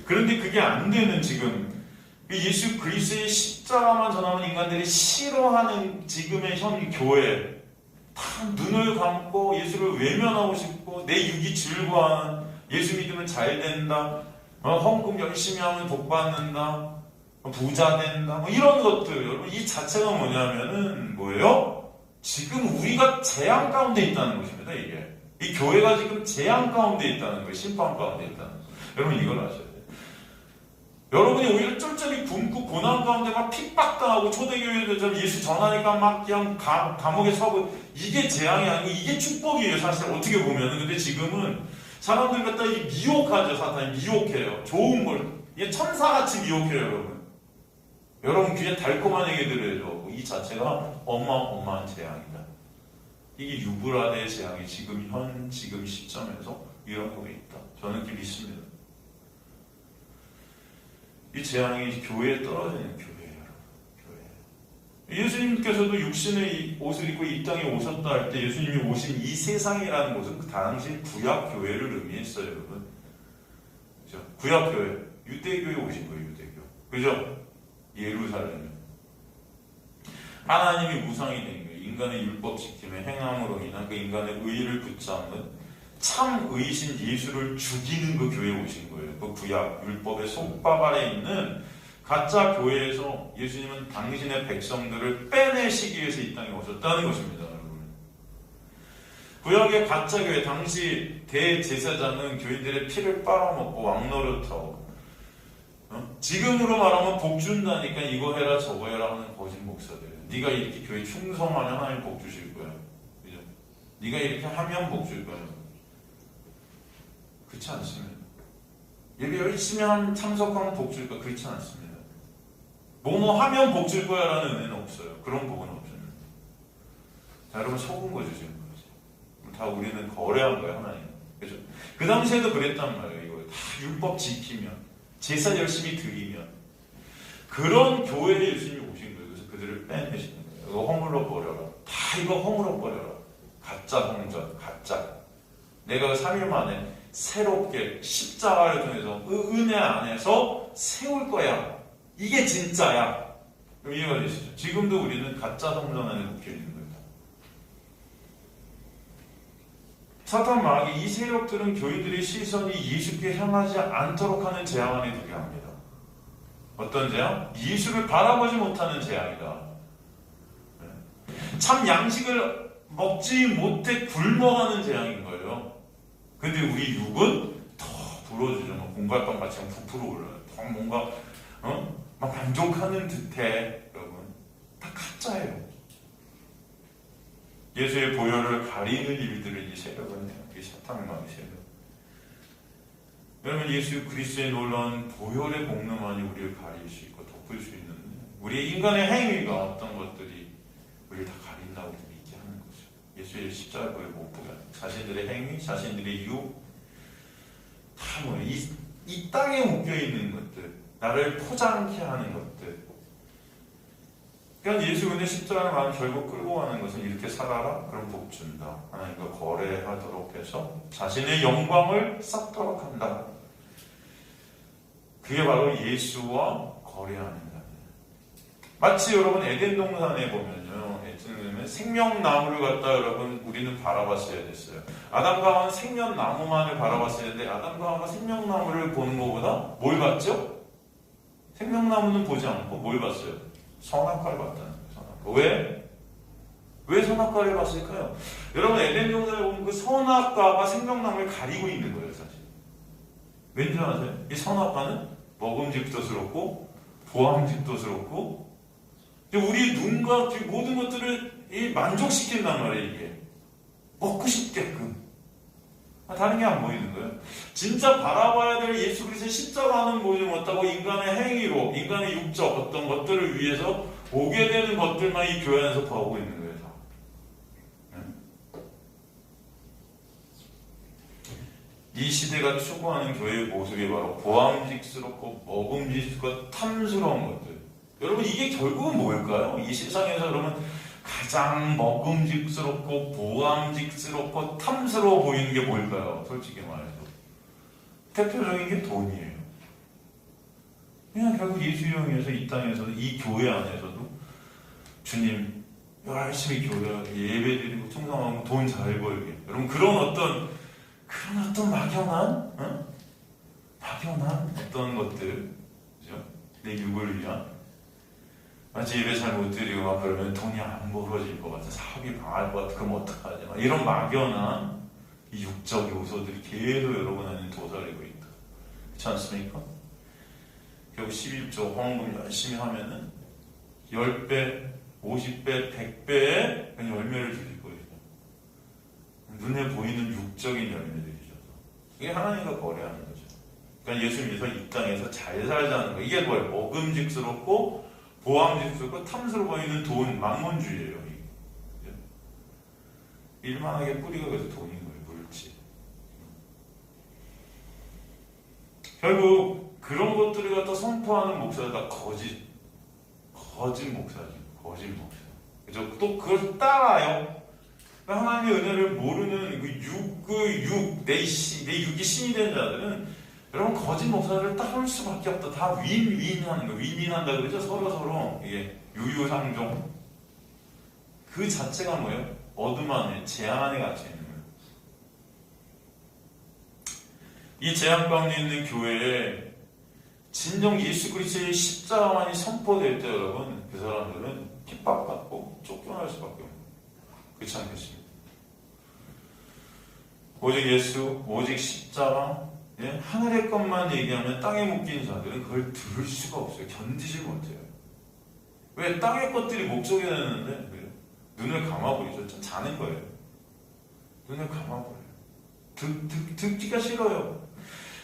S1: 그런데 그게 안 되는 지금 예수 그리스도의 십자가만 전하는 인간들이 싫어하는 지금의 현 교회, 다 눈을 감고 예수를 외면하고 싶고 내 육이 즐거워하는, 예수 믿으면 잘 된다, 헌금 열심히 하면 복 받는다, 부자 된다, 뭐 이런 것들. 여러분 이 자체가 뭐냐면은 뭐예요? 지금 우리가 재앙 가운데 있다는 것입니다. 이게 이 교회가 지금 재앙 가운데 있다는 거예요. 심판 가운데 있다는 거예요. 여러분 이걸 아셔야 돼요. 여러분이 오히려 쫄쫄이 굶고 고난 가운데 막 핍박당하고 초대교회도 예수 전하니까 막 그냥 감옥에 서고 이게 재앙이 아니고 이게 축복이에요. 사실 어떻게 보면은. 근데 지금은 사람들 갖다 미혹하죠. 사탄이 미혹해요. 좋은 걸 이게 천사같이 미혹해요. 여러분 귀에 달콤한 얘기 들어야죠. 이 자체가 어마어마한 재앙이다. 이게 유브라데의 재앙이 지금 시점에서 일어나고 있다. 저는 그렇게 믿습니다. 이 재앙이 교회에 떨어지는 교회예요. 교회. 예수님께서도 육신의 옷을 입고 이 땅에 오셨다 할 때 예수님이 오신 이 세상이라는 것은 그 당시 구약 교회를 의미했어요, 여러분. 그죠? 구약 교회, 유대교에 오신 거예요, 유대교. 그죠? 예루살렘. 하나님이 무상이 된 거예요. 인간의 율법 지킴의 행함으로 인한 그 인간의 의의를 붙잡는 참 의신 예수를 죽이는 그 교회에 오신 거예요. 그 구약 율법의 속박 아래 있는 가짜 교회에서 예수님은 당신의 백성들을 빼내시기 위해서 이 땅에 오셨다는 것입니다. 여러분. 구약의 가짜 교회, 당시 대제사장은 교인들의 피를 빨아먹고 왕노릇하고 지금으로 말하면 복 준다니까 이거 해라 저거 해라 하는 거짓 목사들. 네가 이렇게 교회 충성하면 하나님 복 주실 거야. 그죠? 네가 이렇게 하면 복 줄 거야. 그렇지 않습니다. 예배 열심히 참석하면 복 줄 거야. 그렇지 않습니다. 뭐뭐 하면 복 줄 거야 라는 은혜는 없어요. 그런 복은 없습니다. 자, 여러분 속은 거 주시는 거지. 다 우리는 거래한 거야 하나님. 그죠? 그 당시에도 그랬단 말이에요. 이거 다 율법 지키면 제사 열심히 드리면 그런 교회에 예수님이 오신 거예요. 그래서 그들을 빼내시는 거예요. 이거 허물어 버려라. 다 이거 허물어 버려라. 가짜 성전, 가짜. 내가 3일 만에 새롭게 십자가를 통해서 그 은혜 안에서 세울 거야. 이게 진짜야. 그럼 이해가 되시죠? 지금도 우리는 가짜 성전 안에 묶여 있는 거예요. 사탄 마귀 이 세력들은 교인들의 시선이 예수께 향하지 않도록 하는 재앙 안에 두게 합니다. 어떤 재앙? 예수를 바라보지 못하는 재앙이다. 참 양식을 먹지 못해 굶어가는 재앙인 거예요. 근데 우리 육은 더 불어주죠. 공갈빵 같이 부풀어 올라요. 더 뭔가 막 만족하는 듯해. 여러분 다 가짜예요. 예수의 보혈을 가리는 일들을 이 세력은 해요. 이 사탄마귀 세력. 여러분 예수 그리스도의 놀라운 보혈의 복능만이 우리를 가릴 수 있고 덮을 수 있는데 우리의 인간의 행위가 어떤 것들이 우리를 다 가린다고 믿게 하는 거죠. 예수의 십자가의 보혈 못 보게 하는 자신들의 행위, 자신들의 유혹, 다 뭐예요? 이 땅에 묶여있는 것들, 나를 포장케 하는 것들. 그러니까 예수 그리스도의 십자가를 마음 결국 끌고 가는 것은 이렇게 살아라? 그럼 복 준다. 하나님과 거래하도록 해서 자신의 영광을 쌓도록 한다. 그게 바로 예수와 거래하는 자예요. 마치 여러분 에덴 동산에 보면요, 생명나무를 갖다 여러분 우리는 바라봤어야 됐어요. 아담과 하와는 생명나무만을 바라봤어야 했는데 아담과 하와가 생명나무를 보는 것보다 뭘 봤죠? 생명나무는 보지 않고 뭘 봤어요? 선악과를 봤다는 거예요. 선악과. 왜 선악과를 봤을까요? 여러분 에덴 동산에 보면 그 선악과가 생명나무를 가리고 있는 거예요, 사실. 왠지 아세요? 이 선악과는 먹음직도스럽고 보암직도스럽고 우리 눈과 모든 것들을 만족시킨단 말이에요. 이게 먹고 싶게끔. 다른 게 안 보이는 거예요. 진짜 바라봐야 될 예수 그리스도의 십자가는 보지 못하고 인간의 행위로, 인간의 육적 어떤 것들을 위해서 오게 되는 것들만 이 교회 안에서 보고 있는 거예요. 다. 이 시대가 추구하는 교회의 모습이 바로 보암직스럽고 먹음직스럽고 탐스러운 것들. 여러분 이게 결국은 뭘까요? 이 세상에서 여러분 가장 먹음직스럽고 보암직스럽고 탐스러워 보이는 게 뭘까요? 솔직히 말해서 대표적인 게 돈이에요. 그냥 결국 예수 이름에서 이 땅에서도 이 교회 안에서도 주님 열심히 교회 예배드리고 충성하고 돈 잘 벌게. 여러분 그런 어떤 막연한 어떤 것들, 그죠? 내 육을 위한. 마치 예배 잘 못 드리고 막 그러면 돈이 안 벌어질 것 같아. 사업이 망할 것 같아. 그럼 어떡하지? 막 이런 막연한 이 육적 요소들이 계속 여러분 안에 도사리고 있다. 그렇지 않습니까? 결국 11조 헌금 열심히 하면은 10배, 50배, 100배의 열매를 주실 거예요. 눈에 보이는 육적인 열매들이죠. 이게 하나님과 거래하는 거죠. 그러니까 예수님께서 이 땅에서 잘 살자는 거. 이게 뭐예요? 먹음직스럽고 보암직스럽고 탐스러워 보이는 돈, 만몬주의예요. 일만하게 뿌리가 그래서 돈인 거예요. 물질. 결국 그런 것들을 갖다 선포하는 목사가 다 거짓 목사지. 거짓 목사. 그죠? 또 그걸 따라요. 하나님의 은혜를 모르는 내 육이 신이 된 자들은 여러분 거짓 목사를 따를 수밖에 없다. 다 윈윈하는 거. 윈윈한다 그러죠. 서로 이게 유유상종. 그 자체가 뭐예요? 어둠 안에 재앙 안에 갇혀 있는 거예요. 이 재앙 가운데 있는 교회에 진정 예수 그리스도의 십자가만이 선포될 때 여러분 그 사람들은 핍박받고 쫓겨날 수밖에 없는 거예요. 그렇지 않겠습니까? 오직 예수, 오직 십자가, 하늘의 것만 얘기하면 땅에 묶인 자들은 그걸 들을 수가 없어요. 견디지 못해요. 왜? 땅의 것들이 목적이 되는데 눈을 감아버리죠. 좀 자는 거예요. 눈을 감아버려요. 듣기가 싫어요.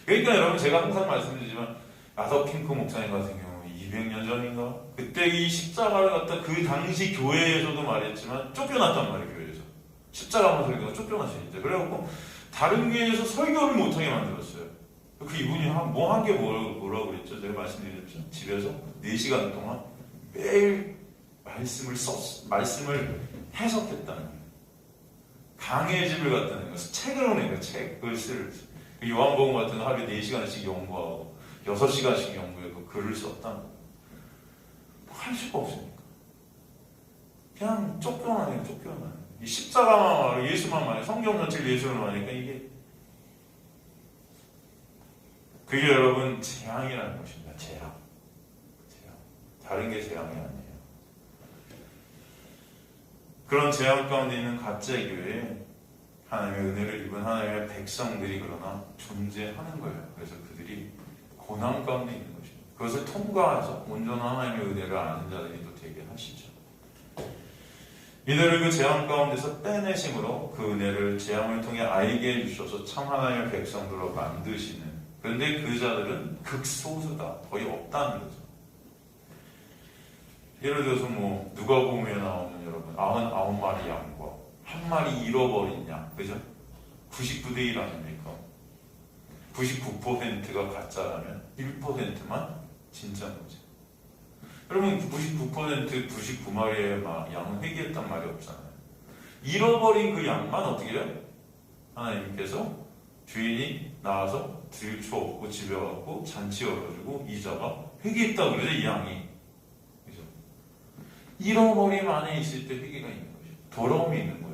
S1: 그러니까 여러분 제가 항상 말씀드리지만 아더핑크 목사님 같은 경우 200년 전인가? 그때 이 십자가를 갖다 그 당시 교회에서도 말했지만 쫓겨났단 말이에요. 교회에서. 십자가 하면서 설교가 쫓겨나시는데 그래갖고 다른 교회에서 설교를 못하게 만들었어요. 그 이분이 한 게 뭐라고 그랬죠? 제가 말씀드렸죠? 집에서 4시간 동안 매일 말씀을 해석했다는 거예요. 강해집을 갖다는 거예요. 책을 오는 거예요. 책을 요한복음 같은 거 하루에 4시간씩 연구하고 6시간씩 연구해서 글을 썼다는 거예요. 할 수가 없으니까. 그냥 쫓겨나네요. 이 십자가만 말해, 예수만 말해, 성경 전체를 예수를 말하니까 그게 여러분 재앙이라는 것입니다. 재앙. 다른 게 재앙이 아니에요. 그런 재앙 가운데 있는 가짜의 교회에 하나님의 은혜를 입은 하나님의 백성들이 그러나 존재하는 거예요. 그래서 그들이 고난 가운데 있는 것입니다. 그것을 통과해서 온전한 하나님의 은혜를 아는 자들이 또 되게 하시죠. 이들을 그 재앙 가운데서 빼내심으로 그 은혜를 재앙을 통해 알게 해주셔서 참 하나님의 백성들로 만드시는, 그런데 그 자들은 극소수다. 거의 없다는 거죠. 예를 들어서 누가복음에 나오는 여러분 99마리 양과 한 마리 잃어버린 양, 그죠? 99대 1 아닙니까? 99%가 가짜라면 1%만 진짜인 거지. 여러분 99% 99마리의 양은 회개했단 말이 없잖아요. 잃어버린 그 양만 어떻게 해요? 하나님께서 주인이 나와서 들쳐업고 집에 와서 잔치 열어주고 이자가 회개했다 그러죠. 이 양이. 그죠? 잃어버림 안에 있을 때 회개가 있는 거죠. 돌아옴이 있는 거예요.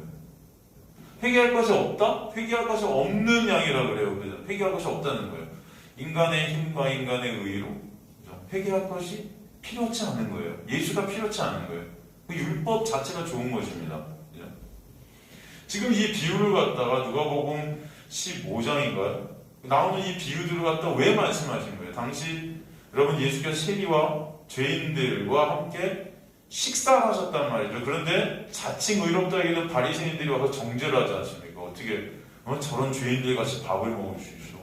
S1: 회개할 것이 없다? 회개할 것이 없는 양이라 그래요. 그죠? 회개할 것이 없다는 거예요. 인간의 힘과 인간의 의로 그죠? 회개할 것이 필요치 않은 거예요. 예수가 필요치 않은 거예요. 그 율법 자체가 좋은 것입니다. 그죠? 지금 이 비유를 갖다가 누가복음 15장인가요? 나오는 이 비유들을 갖다 왜 말씀하신 거예요? 당시 여러분 예수께서 세리와 죄인들과 함께 식사를 하셨단 말이죠. 그런데 자칭 의롭다 하기는 바리새인들이 와서 정죄를 하지 않습니까? 어떻게 저런 죄인들 같이 밥을 먹을 수 있어?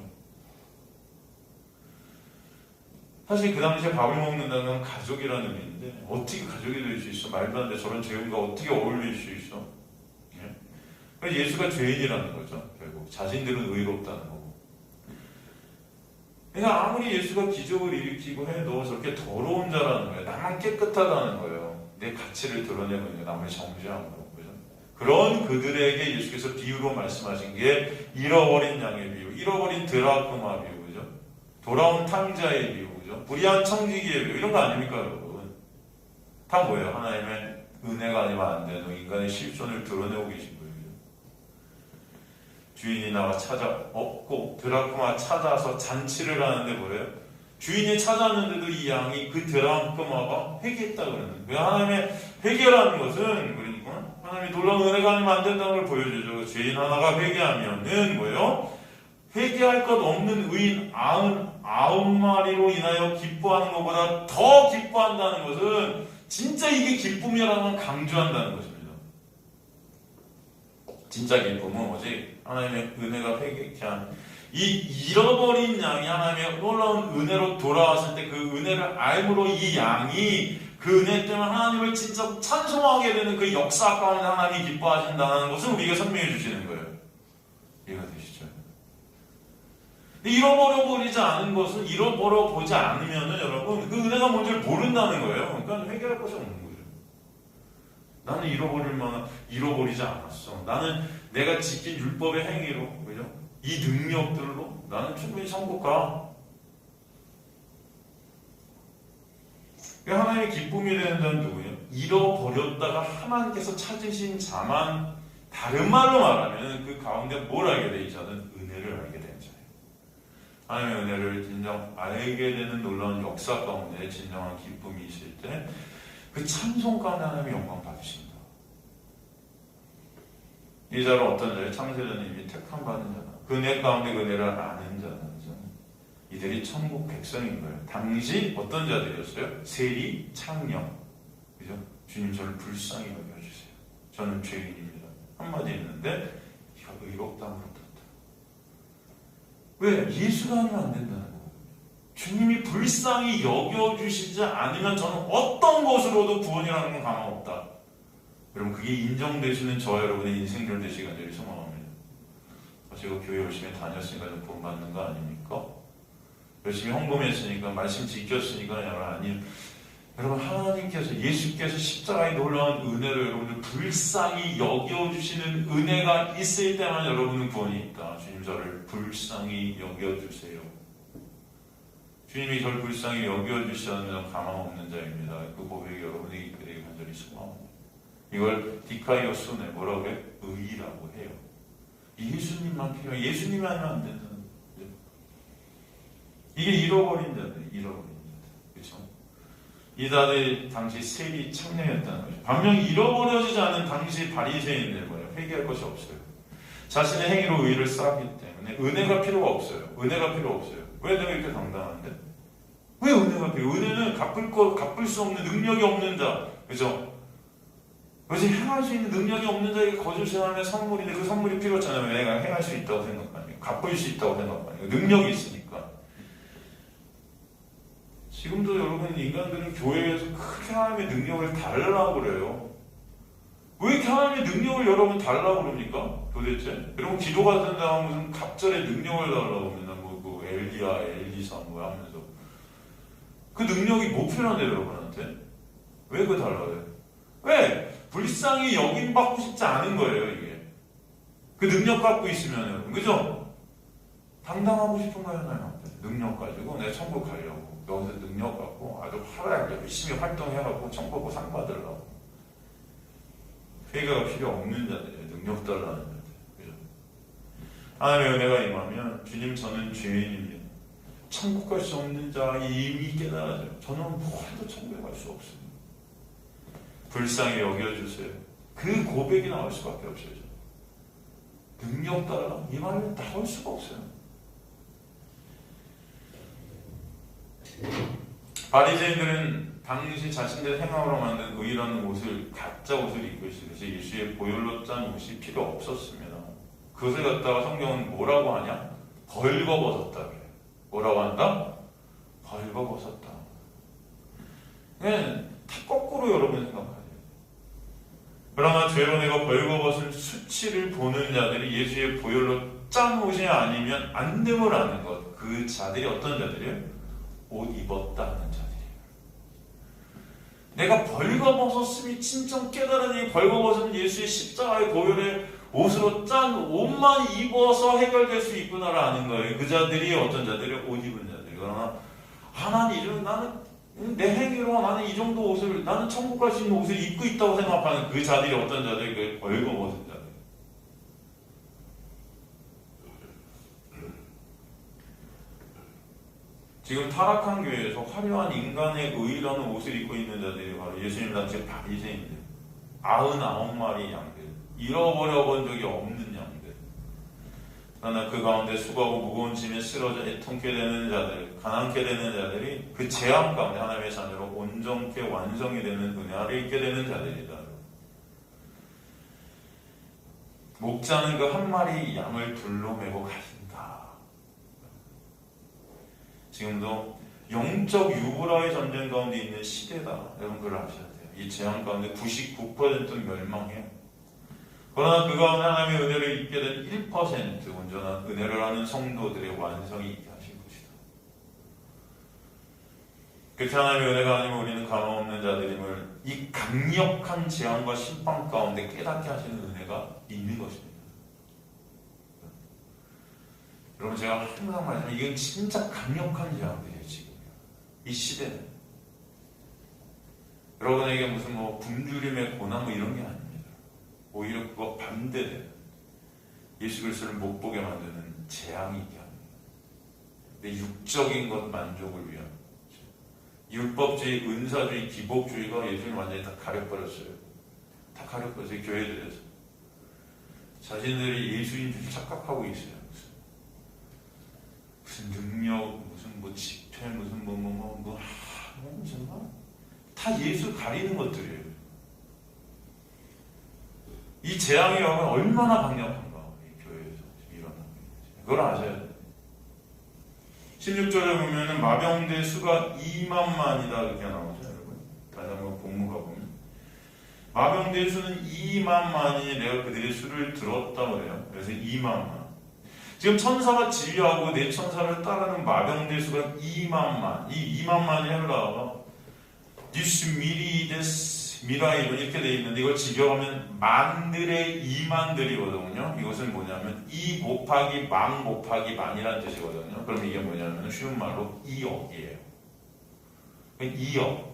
S1: 사실 그 당시에 밥을 먹는다는 건 가족이라는 의미인데 어떻게 가족이 될 수 있어? 말도 안 돼. 저런 죄인과 어떻게 어울릴 수 있어? 예? 그러니까 예수가 죄인이라는 거죠. 결국 자신들은 의롭다는 거고. 그러니까 아무리 예수가 기적을 일으키고 해도 저렇게 더러운 자라는 거예요. 나만 깨끗하다는 거예요. 내 가치를 드러내고 있는 남을 정죄함으로. 그죠? 그런 그들에게 예수께서 비유로 말씀하신 게 잃어버린 양의 비유, 잃어버린 드라크마 비유, 그죠? 돌아온 탕자의 비유, 그죠? 불의한 청지기의 비유, 이런 거 아닙니까, 여러분? 다 뭐예요? 하나님의 은혜가 아니면 안 되는 인간의 실존을 드러내고 계신 거예요. 주인이 나와 찾아없고 드라크마 찾아서 잔치를 하는데 뭐래요? 주인이 찾았는데도 이 양이 그 드라크마가 회개했다 그러는 거예요. 하나님의 회개라는 것은 그러니까 하나님이 놀라운 은혜가 아니면 안 된다는 걸 보여주죠. 죄인 하나가 회개하면은 뭐예요? 회개할 것 없는 의인 99마리로 인하여 기뻐하는 것보다 더 기뻐한다는 것은 진짜 이게 기쁨이라는 걸 강조한다는 것입니다. 진짜 기쁨은 오직 하나님의 은혜가 회개케 한 이 잃어버린 양이 하나님의 놀라운 은혜로 돌아왔을 때 그 은혜를 알므로 이 양이 그 은혜 때문에 하나님을 진짜 찬송하게 되는 그 역사 가운데 하나님이 기뻐하신다는 것을 우리에게 설명해 주시는 거예요. 이해가 되시죠? 잃어버려 버리지 않은 것은 잃어버려 보지 않으면은 여러분 그 은혜가 뭔지를 모른다는 거예요. 그러니까 회개할 것이 없는 거예요. 나는 잃어버릴 만한 잃어버리지 않았어. 나는 내가 지킨 율법의 행위로, 그죠? 이 능력들로 나는 충분히 천국 가. 하나님의 기쁨이 되는 자는 누구예요? 잃어버렸다가 하나님께서 찾으신 자만, 다른 말로 말하면 그 가운데 뭘 알게 돼? 이 자는 은혜를 알게 되는 자예요. 하나님의 은혜를 진정 알게 되는 놀라운 역사 가운데 진정한 기쁨이 있을 때 그 찬송 가운데 하나님의 영광 받으신다. 이 자는 어떤 자예요? 창세전에 택함 받은 자다. 그 은혜 가운데 그 은혜를 아는 자다. 이들이 천국 백성인 거예요. 당시 어떤 자들이었어요? 세리, 창령. 그죠? 주님 저를 불쌍히 여겨주세요. 저는 죄인입니다. 한마디 했는데 이가 의롭다고 그랬다. 왜? 예수가 아니면 안 된다는 거예요. 주님이 불쌍히 여겨주시지 않으면 저는 어떤 것으로도 구원이라는 건 가망 없다. 여러분 그게 인정되시는 저와 여러분의 인생별 되시기 간절히 소망합니다. 제가 교회 열심히 다녔으니까 좀 구원 받는 거 아닙니까? 열심히 헌금했으니까 말씀 지켰으니까 아니 여러분 하나님께서 예수께서 십자가의 놀라운 은혜를 여러분들 불쌍히 여겨주시는 은혜가 있을 때만 여러분은 구원이 있다. 주님 저를 불쌍히 여겨주세요. 주님이 저를 불쌍히 여겨주시는 가망 없는 자입니다. 그 고백이 여러분에게 있기를 간절히 소망합니다. 이걸 디카이오스네 뭐라고 해? 의라고 해요. 예수님만 필요해. 예수님이 아니면 안 된다는 거죠. 이게 잃어버린 자들, 그렇죠? 이 자들이 당시 세리 청년이었다는 거죠. 반면 잃어버려지지 않은 당시 바리새인들 뭐예요? 회개할 것이 없어요. 자신의 행위로 의를 쌓았기 때문에 은혜가 필요가 없어요. 은혜가 필요 없어요. 왜 내가 이렇게 당당한데? 왜 은혜가 필요? 은혜는 갚을 수 없는 능력이 없는 자, 그죠? 그것이 행할 수 있는 능력이 없는 자에게 거절하는 선물인데 그 선물이 필요하잖아요. 내가 행할 수 있다고 생각하니까, 갚을 수 있다고 생각하니까, 능력이 있으니까. 지금도 여러분 인간들은 교회에서 그렇게 하나님의 능력을 달라고 그래요. 왜 이렇게 하나님의 능력을 여러분 달라고 그럽니까? 도대체? 여러분 기도가 된다고 무슨 갑절의 능력을 달라고 합니다. 엘리야, 엘리사 뭐 하면서 그 능력이 못 필요한데 여러분한테 왜 그 달라요? 왜? 불쌍히 여김받고 싶지 않은 거예요 이게. 그 능력 갖고 있으면 여러분 그죠? 당당하고 싶은 거예요 하나님한테. 능력 가지고 내가 천국 가려고 여기서 능력 갖고 아주 활발하게 열심히 활동해갖고 천국 가고 상 받으려고. 회개가 필요 없는 자들이에요. 능력 달라는 자들. 그죠? 하나님의 은혜가 임하면 주님 저는 죄인입니다. 천국 갈 수 없는 자 이미 깨달아져요. 저는 뭐 해도 천국에 갈 수 없습니다. 불쌍히 여겨주세요. 그 고백이 나올 수밖에 없어요. 능력 따라 이 말은 나올 수가 없어요. 바리새인들은 당시 자신들 행함으로 만든 의라는 옷을 가짜 옷을 입고 있어요. 그래서 예수의 보혈로 짠 옷이 필요 없었습니다. 그것을 갖다가 성경은 뭐라고 하냐? 벌거벗었다 그래요. 뭐라고 한다? 벌거벗었다. 그냥 다 거꾸로 여러분 생각하세요. 그러나 죄로 내가 벌거벗은 수치를 보는 자들이 예수의 보혈로 짠 옷이 아니면 안 됨을 아는 것. 그 자들이 어떤 자들이에요? 옷 입었다 하는 자들이에요. 내가 벌거벗었음이 진정 깨달으니 벌거벗은 예수의 십자가의 보혈의 옷으로 짠 옷만 입어서 해결될 수 있구나라는 거예요. 그 자들이 어떤 자들이에요? 옷 입은 자들이. 그러나 나는 내 행위로 나는 이 정도 옷을 나는 천국 갈 수 있는 옷을 입고 있다고 생각하는 그 자들이 어떤 자들이 그 벌거벗은 자들. 지금 타락한 교회에서 화려한 인간의 의라는 옷을 입고 있는 자들이 바로 예수님 당시 바리새인들, 99마리 양들, 잃어버려 본 적이 없는 양들. 그러나 그 가운데 수고하고 무거운 짐에 쓰러져 애통케 되는 자들, 가난케 되는 자들이 그 재앙 가운데 하나님의 자녀로 온전케 완성이 되는 은혜를 입게 되는 자들이다. 목자는 그 한 마리 양을 둘로 메고 가신다. 지금도 영적 유브라의 전쟁 가운데 있는 시대다. 여러분 그걸 아셔야 돼요. 이 재앙 가운데 99%는 멸망해요. 그러나 그 가운데 하나님의 은혜를 입게 된 1% 온전한 은혜를 하는 성도들의 완성이 있게 하신 것이다. 그렇게 하나님의 은혜가 아니면 우리는 가망없는 자들임을 이 강력한 재앙과 심판 가운데 깨닫게 하시는 은혜가 있는 것입니다. 여러분 제가 항상 말하지만 이건 진짜 강력한 재앙들이에요. 지금 이 시대는 여러분에게 무슨 뭐 굶주림의 고난 뭐 이런 게 아닙니다. 오히려 그거 반대되는 예수 그리스도를 못 보게 만드는 재앙이게 합니다. 내 육적인 것 만족을 위한 율법주의, 은사주의, 기복주의가 예수를 완전히 다 가려버렸어요. 다 가려버렸어요. 교회들에서 자신들이 예수인 줄 착각하고 있어요. 무슨 능력, 무슨 뭐 집회, 무슨 정말 다 예수 가리는 것들이에요. 이 재앙이 오면 얼마나 강력한가 이 교회에서 일어나는 거예요. 그걸 아셔야 돼요. 16절에 보면은 마병대 수가 2만만이다 이렇게 나오죠, 여러분. 다시 한번 본문가 보면 마병대 수는 2만만이 내가 그들의 수를 들었다 그래요. 그래서 2만만. 지금 천사가 진료하고 내 천사를 따르는 마병대 수가 2만만. 이 2만만이 해라가 뉴스 미리데스 미라이로 이렇게 되어 있는데 이걸 직역하면 만들의 2만들이거든요. 이것은 뭐냐면 2 곱하기 만 곱하기 만이라는 뜻이거든요. 그럼 이게 뭐냐면 쉬운 말로 2억이에요. 2억.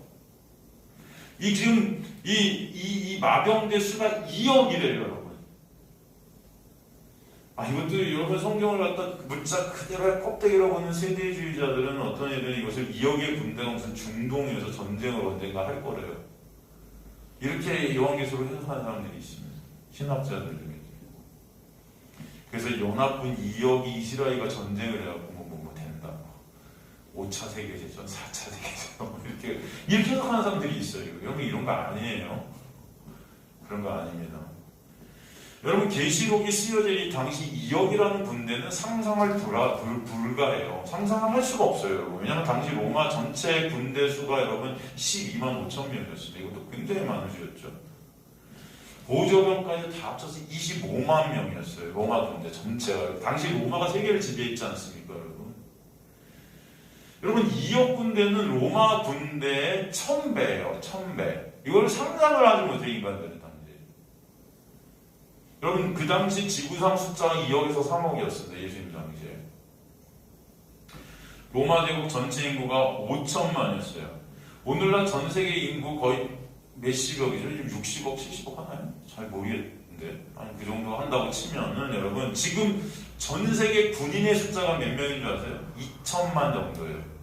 S1: 이 지금 이 마병대 수가 2억이래요, 여러분. 이것도 여러분 성경을 갖다 문자 그대로의 껍데기로 보는 세대주의자들은 어떤 애들은 이것을 2억의 군대가 무슨 중동에서 전쟁을 언젠가 할 거래요. 이렇게 요한계시록을 해석하는 사람들이 있습니다. 신학자들 중에. 그래서 연합군 2억이 이스라엘과 전쟁을 해갖고 뭐 된다. 5차 세계대전, 4차 세계대전 이렇게 해석하는 사람들이 있어요. 여러분 이런 거 아니에요. 그런 거 아닙니다. 여러분 계시록이 쓰여질 이 당시 2억이라는 군대는 상상할 불가해요. 상상을 할 수가 없어요, 여러분. 왜냐하면 당시 로마 전체 군대 수가 여러분 12만 5천 명이었습니다. 이것도 굉장히 많은 수였죠. 보조병까지 다 합쳐서 25만 명이었어요. 로마 군대 전체가. 당시 로마가 세계를 지배했지 않습니까, 여러분? 여러분 2억 군대는 로마 군대의 1000배예요. 1000배. 이걸 상상을 하지 못해 인간들은 당시. 여러분 그 당시 지구상 숫자가 2억에서 3억이었습니다. 예수님 당시에. 로마 제국 전체 인구가 5천만이었어요. 오늘날 전 세계 인구 거의 몇십억이죠? 지금 60억, 70억 하나요? 잘 모르겠는데 한 그 정도 한다고 치면은 여러분 지금 전 세계 군인의 숫자가 몇 명인 줄 아세요? 2천만 정도예요.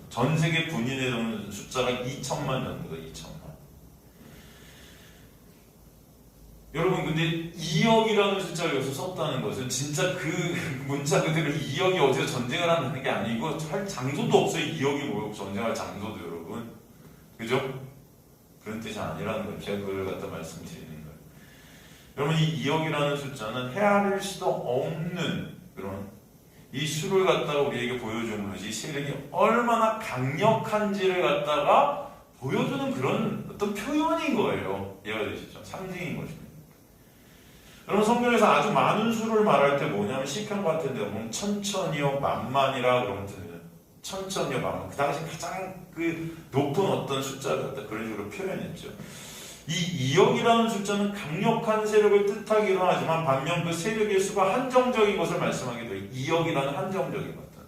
S1: 전 세계 군인의 숫자가 2천만 정도가 2천만. 여러분 근데 2억이라는 숫자를 여기서 썼다는 것은 진짜 그 문자 그대로 2억이 어디서 전쟁을 한다는 게 아니고 할 장소도 없어요. 2억이 뭐고 전쟁할 장소도 여러분. 그죠? 그런 뜻이 아니라는 거예요. 제가 그걸 갖다 말씀드리는 거예요. 여러분 이 2억이라는 숫자는 헤아릴 수도 없는 그런 이 수를 갖다가 우리에게 보여주는 것이 세력이 얼마나 강력한지를 갖다가 보여주는 그런 어떤 표현인 거예요. 이해가 되시죠? 상징인 것입니다. 여러분 성경에서 아주 많은 수를 말할 때 뭐냐면 시편 같은 데 보면 천천히요 만만이라 그러면 천천히요 만만. 그 당시 가장 그 높은 어떤 숫자를 갖다 그런 식으로 표현했죠. 이 2억이라는 숫자는 강력한 세력을 뜻하기도 하지만 반면 그 세력의 수가 한정적인 것을 말씀하기도 해요. 2억이라는 한정적인 것들.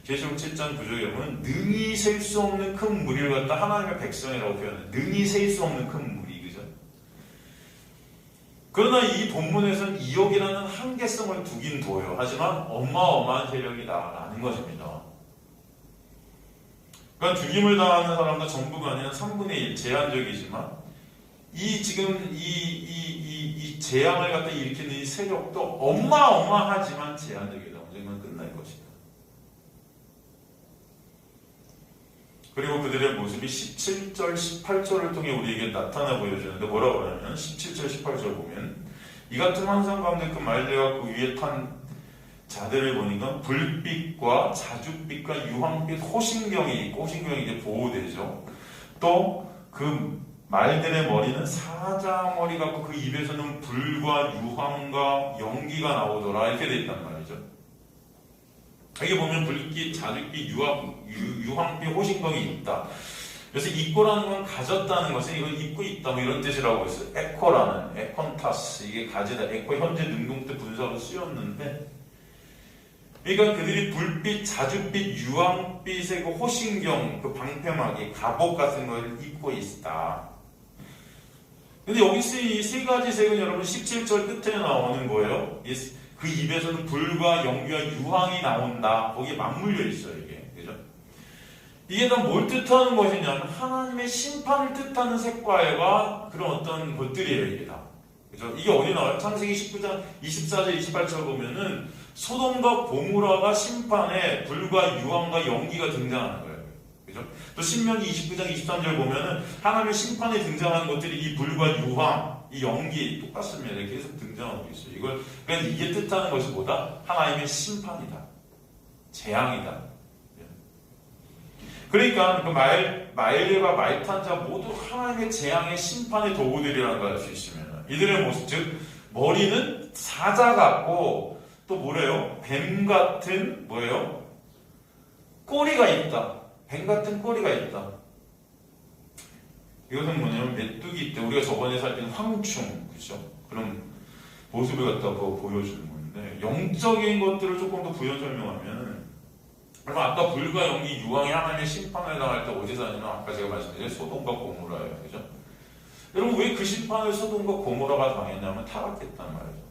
S1: 계시록 7장 9절에 보면 능히 셀 수 없는 큰 무리를 갖다 하나님의 백성이라고 표현해요. 능히 셀 수 없는 큰 무리. 그죠? 그러나 이 본문에서는 2억이라는 한계성을 두긴 둬요. 하지만 어마어마한 세력이다라는 것입니다. 그러니까 죽임을 당하는 사람도 전부가 아니라 3분의 1 제한적이지만 이 지금 이 재앙을 갖다 일으키는 이 세력도 어마어마하지만 제한적이다. 언젠간 끝날 것이다. 그리고 그들의 모습이 17절, 18절을 통해 우리에게 나타나 보여주는데 뭐라고 하냐면 17절, 18절 보면 이 같은 환상 가운데 그 말대와 그 위에 탄 자들을 보니까 불빛과 자줏빛과 유황빛 호신경이 있고 호신경이 이제 보호대죠. 또 그 말들의 머리는 사자머리 같고 그 입에서는 불과 유황과 연기가 나오더라 이렇게 돼 있단 말이죠. 여기 보면 불빛, 자줏빛, 유황빛, 호신경이 있다. 그래서 있고라는 건 가졌다는 것은 이걸 입고 있다 뭐 이런 뜻이라고 했어요. 에코라는 에콘타스 이게 가지다. 에코 현재 능동 때 분사로 쓰였는데 그러니까 그들이 불빛, 자줏빛, 유황빛의 그 호신경, 그 방패막이 갑옷 같은 걸 입고 있다. 근데 여기 이 세 가지 색은 여러분 17절 끝에 나오는 거예요. 그 입에서는 불과 연기와 유황이 나온다. 거기에 맞물려 있어요, 이게. 그죠? 이게 다 뭘 뜻하는 것이냐면 하나님의 심판을 뜻하는 색깔과 그런 어떤 것들이에요, 이게 다. 그죠? 이게 어디 나와요? 창세기 19장 24절, 28절 보면은 소돔과 고모라가 심판에 불과 유황과 연기가 등장하는 거예요. 그죠? 또 신명기 29장 23절 보면은 하나님의 심판에 등장하는 것들이 이 불과 유황, 이 연기 똑같습니다. 계속 등장하고 있어요. 그러니까 이게 뜻하는 것이 뭐다? 하나님의 심판이다. 재앙이다. 그러니까 그 말들과 말탄자 모두 하나님의 재앙의 심판의 도구들이라는 걸 알 수 있습니다. 이들의 모습, 즉 머리는 사자 같고 또 뭐래요? 뱀 같은 뭐예요? 꼬리가 있다. 뱀 같은 꼬리가 있다. 이것은 뭐냐면 메뚜기 때 우리가 저번에 살핀 황충, 그죠? 그런 모습을 갖다 보여주는 건데 영적인 것들을 조금 더 부연 설명하면 그럼 아까 불과 연기 유황이 하나님의 심판을 당할 때 어디서 하냐면 아까 제가 말씀드린 소돔과 고모라예요, 그죠? 여러분 왜 그 심판을 소돔과 고모라가 당했냐면 타락했단 말이죠.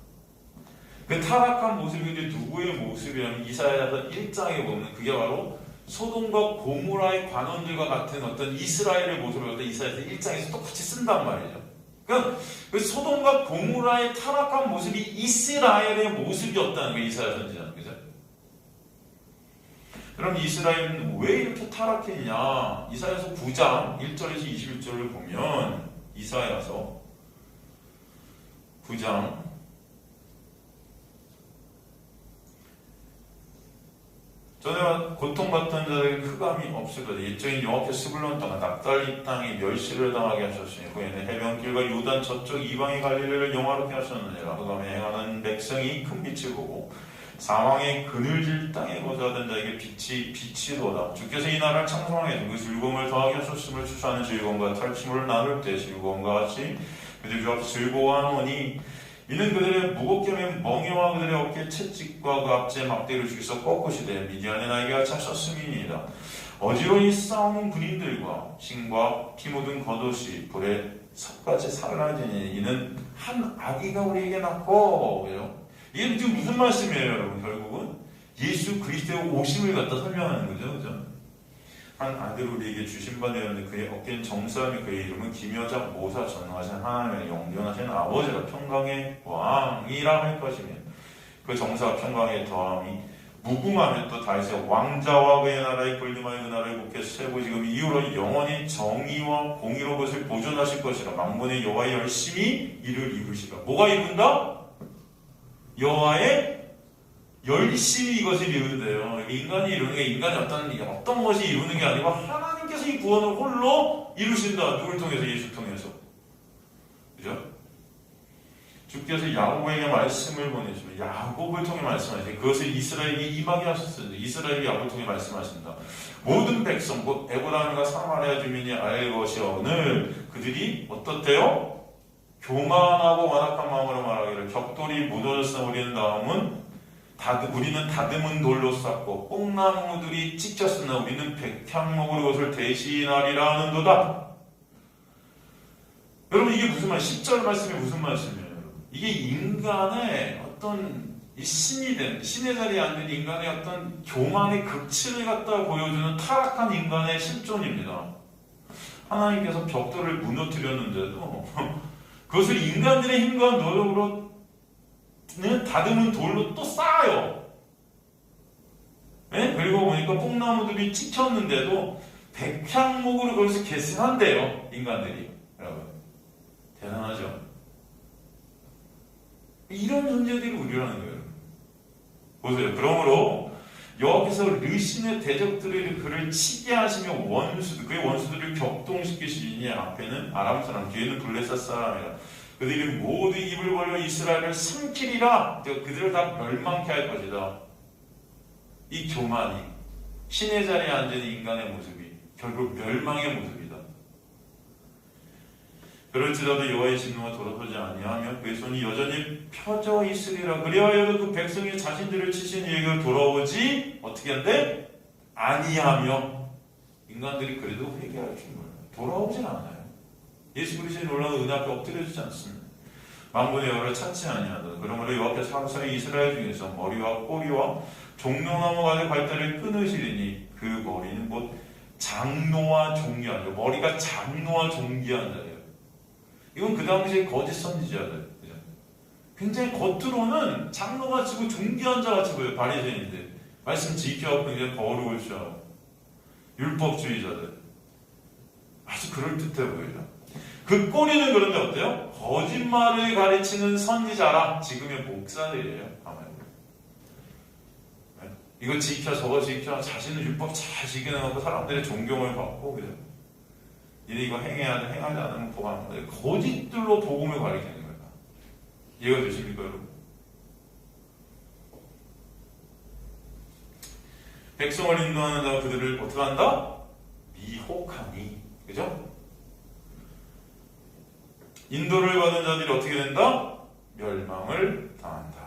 S1: 그 타락한 모습이 이제 누구의 모습이냐면 이사야서 1장에 보면 그게 바로 소돔과 고모라의 관원들과 같은 어떤 이스라엘의 모습을 갖다 이사야서 1장에서 똑같이 쓴단 말이죠. 그러니까 그 소돔과 고모라의 타락한 모습이 이스라엘의 모습이었다는 거예요. 이사야 선지자는. 그죠? 그럼 이스라엘은 왜 이렇게 타락했냐? 이사야서 9장 1절에서 21절을 보면 이사야서 9장 전에 고통받던 자에게 흑암이 없을 거다. 옛적인 여호와께서 스불론 땅, 납달리 땅이 멸시를 당하게 하셨으니 그에는 해변길과 요단 저쪽 이방의 갈릴리를 영화롭게 하셨느니라. 흑암에 행하는 백성이 큰 빛을 보고 사망의 그늘질 땅에 거주하던 자에게 빛이로다. 주께서 이 나라를 창성하게 그 즐거움을 더하게 하셨음을 추수하는 즐거움과 탈취물을 나눌 때 즐거움과 같이 그들 주 앞에서 즐거워하노니 이는 그들의 무겁게 맨 멍에와 그들의 어깨 채찍과 그 앞제 막대를 주께서 꺾으시되 미디안의 나에게 같이 하셨음이니이다. 어지러이 싸우는 군인들과 신과 피 묻은 겉옷이 불에 섭같이 사라지니 이는 한 아기가 우리에게 낳고, 그죠? 이게 지금 무슨 말씀이에요, 여러분? 결국은 예수 그리스도의 오심을 갖다 설명하는 거죠, 그죠? 한 아들 우리에게 주신 바 되었는데 그의 어깨는 정사함이 그의 이름은 기묘자 모사 전능하신 하나님의 영원하신 아버지라 평강의 왕이라 할 것이며 그 정사와 평강의 더함이 무궁하며 또 다윗의 왕자와 그의 나라의 군림하여 그 나라를 국회에서 세우고 지금 이후로 영원히 정의와 공의로 그것을 보존하실 것이라. 만군의 여호와의 열심히 이를 이루시라. 뭐가 이룬다? 여호와의 열심히 이것을 이룬대요. 인간이 이루는 게 인간이 어떤 것이 이루는 게 아니고 하나님께서 이 구원을 홀로 이루신다. 누굴 통해서? 예수 통해서. 그죠? 주께서 야곱에게 말씀을 보내시면 야곱을 통해 말씀하시고 그것을 이스라엘에게 임하게 하셨습니다. 이스라엘이 야곱을 통해 말씀하신다. 모든 백성 곧 에브라임과 사마리아 주민이 알 것이오늘 그들이 어떻대요? 교만하고 완악한 마음으로 말하기를 벽돌이 무너졌으나 우리는 다듬은 돌로 쌓고 뽕나무들이 찍혔으나 우리는 백향목으로 그것을 대신하리라 하는도다. 여러분 이게 무슨 말? 10절 말씀이 무슨 말씀이에요? 이게 인간의 어떤 신이 된 신의 자리에 앉은 인간의 어떤 교만의 극치를 갖다 보여주는 타락한 인간의 실존입니다. 하나님께서 벽돌을 무너뜨렸는데도 그것을 인간들의 힘과 노력으로 다듬은 돌로 또 쌓아요. 네? 그리고 보니까 뽕나무들이 찍혔는데도 백향목으로 그것을 계승한대요. 인간들이. 여러분 대단하죠. 이런 존재들이 우리라는 거예요. 보세요. 그러므로 여기서 르신의 대적들을 그를 치게 하시며 그의 원수들을 격동시키시니 앞에는 아람 사람, 뒤에는 블레셋 사람이라. 그들이 모두 입을 벌려 이스라엘을 삼키리라. 그들을 다 멸망케 할 것이다. 이 교만이 신의 자리에 앉은 인간의 모습이 결국 멸망의 모습이다. 그럴지라도 여호와의 진노가 돌아서지 아니하며 그의 손이 여전히 펴져 있으리라. 그리하여도 그 백성이 자신들을 치신 이에게 돌아오지 어떻게 한대? 아니하며. 인간들이 그래도 회개할 줄 몰라요. 돌아오진 않아요. 예수 그리스도의 놀라운 은혜 앞에 엎드려지지 않습니다. 만군의 여호와를 찾지 아니하다. 그러므로 여호와께서 항상 이스라엘 중에서 머리와 꼬리와 종려나무 가지 발달을 끊으시리니 그 머리는 곧 장노와 종기한 자. 머리가 장노와 종기한 자예요. 이건 그 당시에 거짓 선지자들. 굉장히 겉으로는 장로가 치고 종기한 자 같이 보여요. 바리새인인데 말씀 지켜갖고 이제 거룩을 취하고 율법주의자들. 아주 그럴듯해 보여요. 그 꼬리는 그런데 어때요? 거짓말을 가르치는 선지자라. 지금의 목사들이에요. 아마 이거 지켜 저거 지켜 자신은 율법 잘 지켜내고 사람들의 존경을 받고 그죠? 이거 행해야 돼. 행하지 않으면 복하는 거예요. 거짓들로 복음을 가르치는 거예요. 이해가 되십니까 여러분? 백성을 인도하는 자가 그들을 어떻게 한다? 미혹하니. 그죠? 인도를 받은 자들이 어떻게 된다? 멸망을 당한다.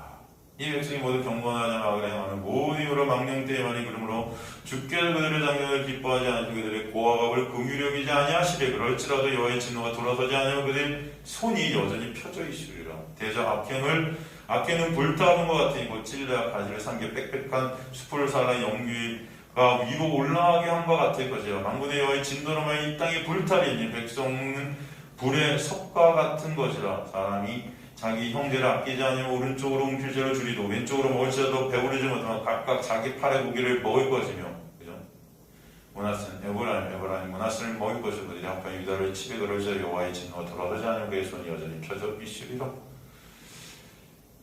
S1: 이 백성이 모두 경건하지 악을 행하는 모든 이유로 망령되이 많이 그러므로 주께서 그들의 장경을 기뻐하지 않으시고 그들의 고아갑을 긍휼히 여기지 아니하시되 그럴지라도 여호와의 진노가 돌아서지 아니하면 그들의 손이 여전히 펴져 있으리라. 대저 악행은 불타는 것 같으니 곧 찔레와 가지를 삼겨 빽빽한 숲을 살아 영유가 위로 올라가게 한 것 같을 것이라. 만군의 여호와의 진노로 말해 이 땅이 불타리니 백성은 불의 섭과 같은 것이라. 사람이 자기 형제를 아끼지 아니하며 오른쪽으로 움킬죄를 줄이도 왼쪽으로 먹을지라도 배부르지 못하면 각각 자기 팔의 고기를 먹을 것이며. 그죠? 모나스는 에브라임 모나스를 먹을 것이고 그들이 합하여 유다를 치게 그럴지라도 여호와의 진노가 돌아서지 않으면 그의 손이 여전히 펴져 있으리라.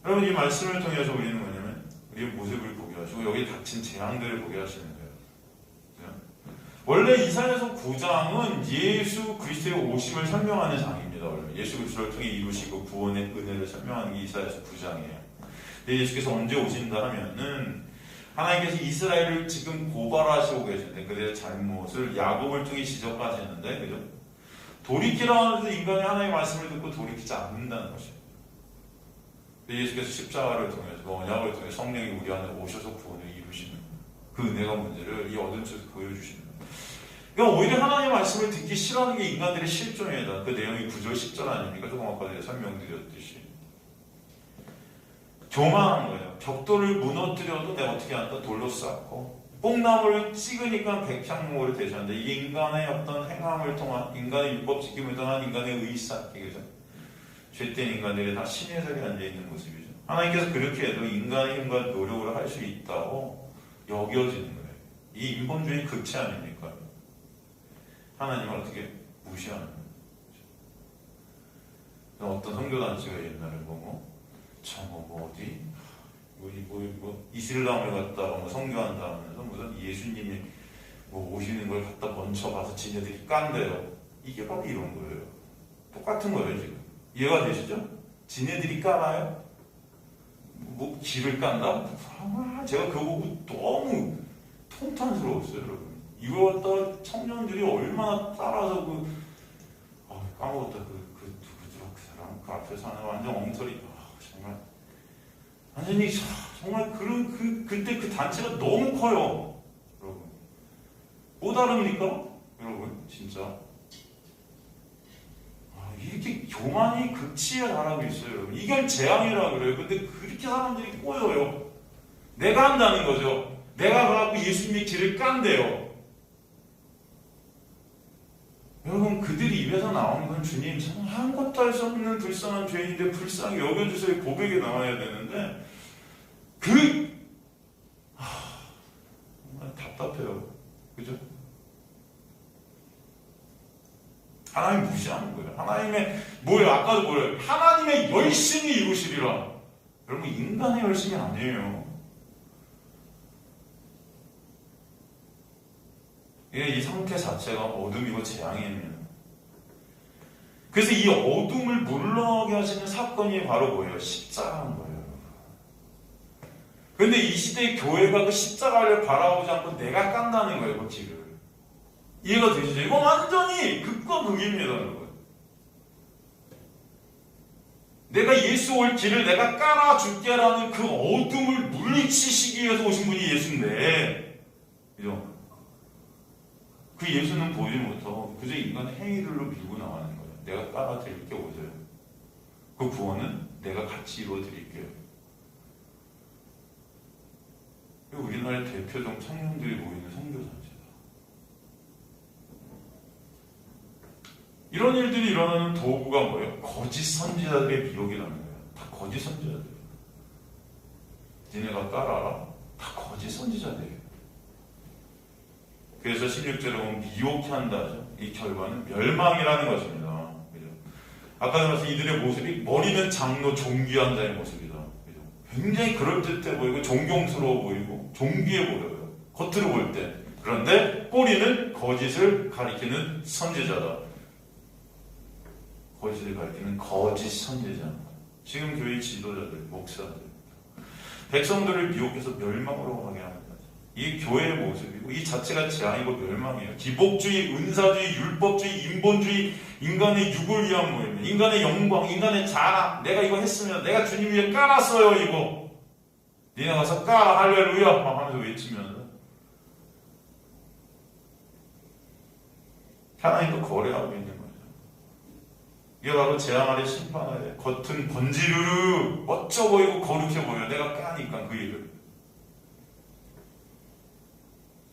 S1: 여러분 이 말씀을 통해서 우리는 뭐냐면 우리의 모습을 보게 하시고 여기 닥친 재앙들을 보게 하시는 거예요. 원래 이사야서 9장은 예수 그리스도의 오심을 설명하는 장입니다. 원래 예수 그리스도를 통해 이루시고 구원의 은혜를 설명하는 게 이사야서 9장이에요. 예수께서 언제 오신다 하면은 하나님께서 이스라엘을 지금 고발하시고 계신데 그들의 잘못을 야곱을 통해 지적하시는데 그죠? 돌이키라 해도 인간이 하나님의 말씀을 듣고 돌이키지 않는다는 것이에요. 예수께서 십자가를 통해서 언약을 통해 성령이 우리 안에 오셔서 구원을 이루시는 그 은혜가 문제를 이 어둠 속에서 보여주시는 거예요. 그러니까 오히려 하나님의 말씀을 듣기 싫어하는 게 인간들의 실종이다. 그 내용이 9절 10절 아닙니까? 조금 아까 제가 설명드렸듯이 교만한 거예요. 벽돌을 무너뜨려도 내가 어떻게 한다? 돌로 쌓고 뽕나무를 찍으니까 백향목으로 대신한다. 이게 인간의 어떤 행함을 통한 인간의 율법 지킴을 통한 인간의 의사, 그죠? 죄된 인간들이 다 신의 자리에 앉아있는 모습이죠. 하나님께서 그렇게 해도 인간의 힘과 노력으로 할 수 있다고 여겨지는 거예요. 이 인본주의 극치 아닙니까? 하나님을 어떻게 무시하는 거예요. 어떤 선교단체가 옛날에 어디 이슬람을 갖다가 선교한다 하면서 무슨 예수님이 오시는 걸 갖다 먼저 가서 지네들이 깐대요. 이게 바로 이런 거예요. 똑같은 거예요 지금. 이해가 되시죠? 지네들이 까나요? 길을 깐다? 제가 그거 보고 너무 통탄스러웠어요 여러분. 이걸 갖다가 청년들이 얼마나 따라서 까먹었다 누구더라 그 사람 그 앞에서 하는 완전 엉터리. 정말 완전히 정말 그때 그 단체가 너무 커요 여러분. 뭐 다릅니까 여러분 진짜. 이렇게 교만이 극치에 달하고 있어요 여러분. 이걸 재앙이라 그래요. 근데 그렇게 사람들이 꼬여요. 내가 한다는 거죠. 내가 가갖고 예수님의 길을 깐대요. 여러분 그들이 입에서 나오는 건 주님 정말 아무것도 할 수 없는 불쌍한 죄인인데 불쌍히 여겨주세요 고백이 나와야 되는데 정말 답답해요. 그죠? 하나님 무시하는 거예요. 하나님의 아까도 뭐예요? 하나님의 열심히 이루시리라. 여러분 인간의 열심이 아니에요. 이 상태 자체가 어둠이고 재앙입니다. 그래서 이 어둠을 물러가게 하시는 사건이 바로 뭐예요? 십자가인 거예요. 그런데 이 시대의 교회가 그 십자가를 바라보지 않고 내가 깐다는 거예요, 그 길을. 이해가 되시죠? 이거 완전히 극과 극입니다, 여러분. 내가 예수 올 길을 내가 깔아줄게라는 그 어둠을 물리치시기 위해서 오신 분이 예수인데, 그죠? 그 예수는 보지 못하고 그저 인간의 행위들로 밀고 나가는 거예요. 내가 깔아드릴게 오세요. 그 구원은 내가 같이 이루어드릴게요. 우리나라의 대표적 청년들이 모이는 선교단체다. 이런 일들이 일어나는 도구가 뭐예요? 거짓 선지자들의 미혹이라는 거예요. 다 거짓 선지자들. 니네가 따라라? 다 거짓 선지자들이에요. 그래서 16절에 보면 미혹해 한다죠. 이 결과는 멸망이라는 것입니다. 그죠? 아까 말씀 이들의 모습이 머리는 장로 존귀한 자의 모습이다. 그죠? 굉장히 그럴듯해 보이고 존경스러워 보이고 존귀해 보여요. 겉으로 볼 때. 그런데 꼬리는 거짓을 가리키는 선지자다. 거짓을 가리키는 거짓 선지자. 지금 교회 지도자들, 목사들, 백성들을 미혹해서 멸망으로 가게 하는 거죠. 이 교회의 모습이고 이 자체가 재앙이고 멸망이에요. 기복주의, 은사주의, 율법주의, 인본주의, 인간의 육을 위한 모임이에요. 인간의 영광, 인간의 자랑. 내가 이거 했으면 내가 주님 위에 깔았어요 이거. 니네 가서 깔아 할렐루야 막 하면서 외치면서 하나님도 거래하고 있는 거예요. 이게 바로 재앙 아래 심판 아래 겉은 번지르르 멋져 보이고 거룩해 보여. 내가 까니까 그 일을.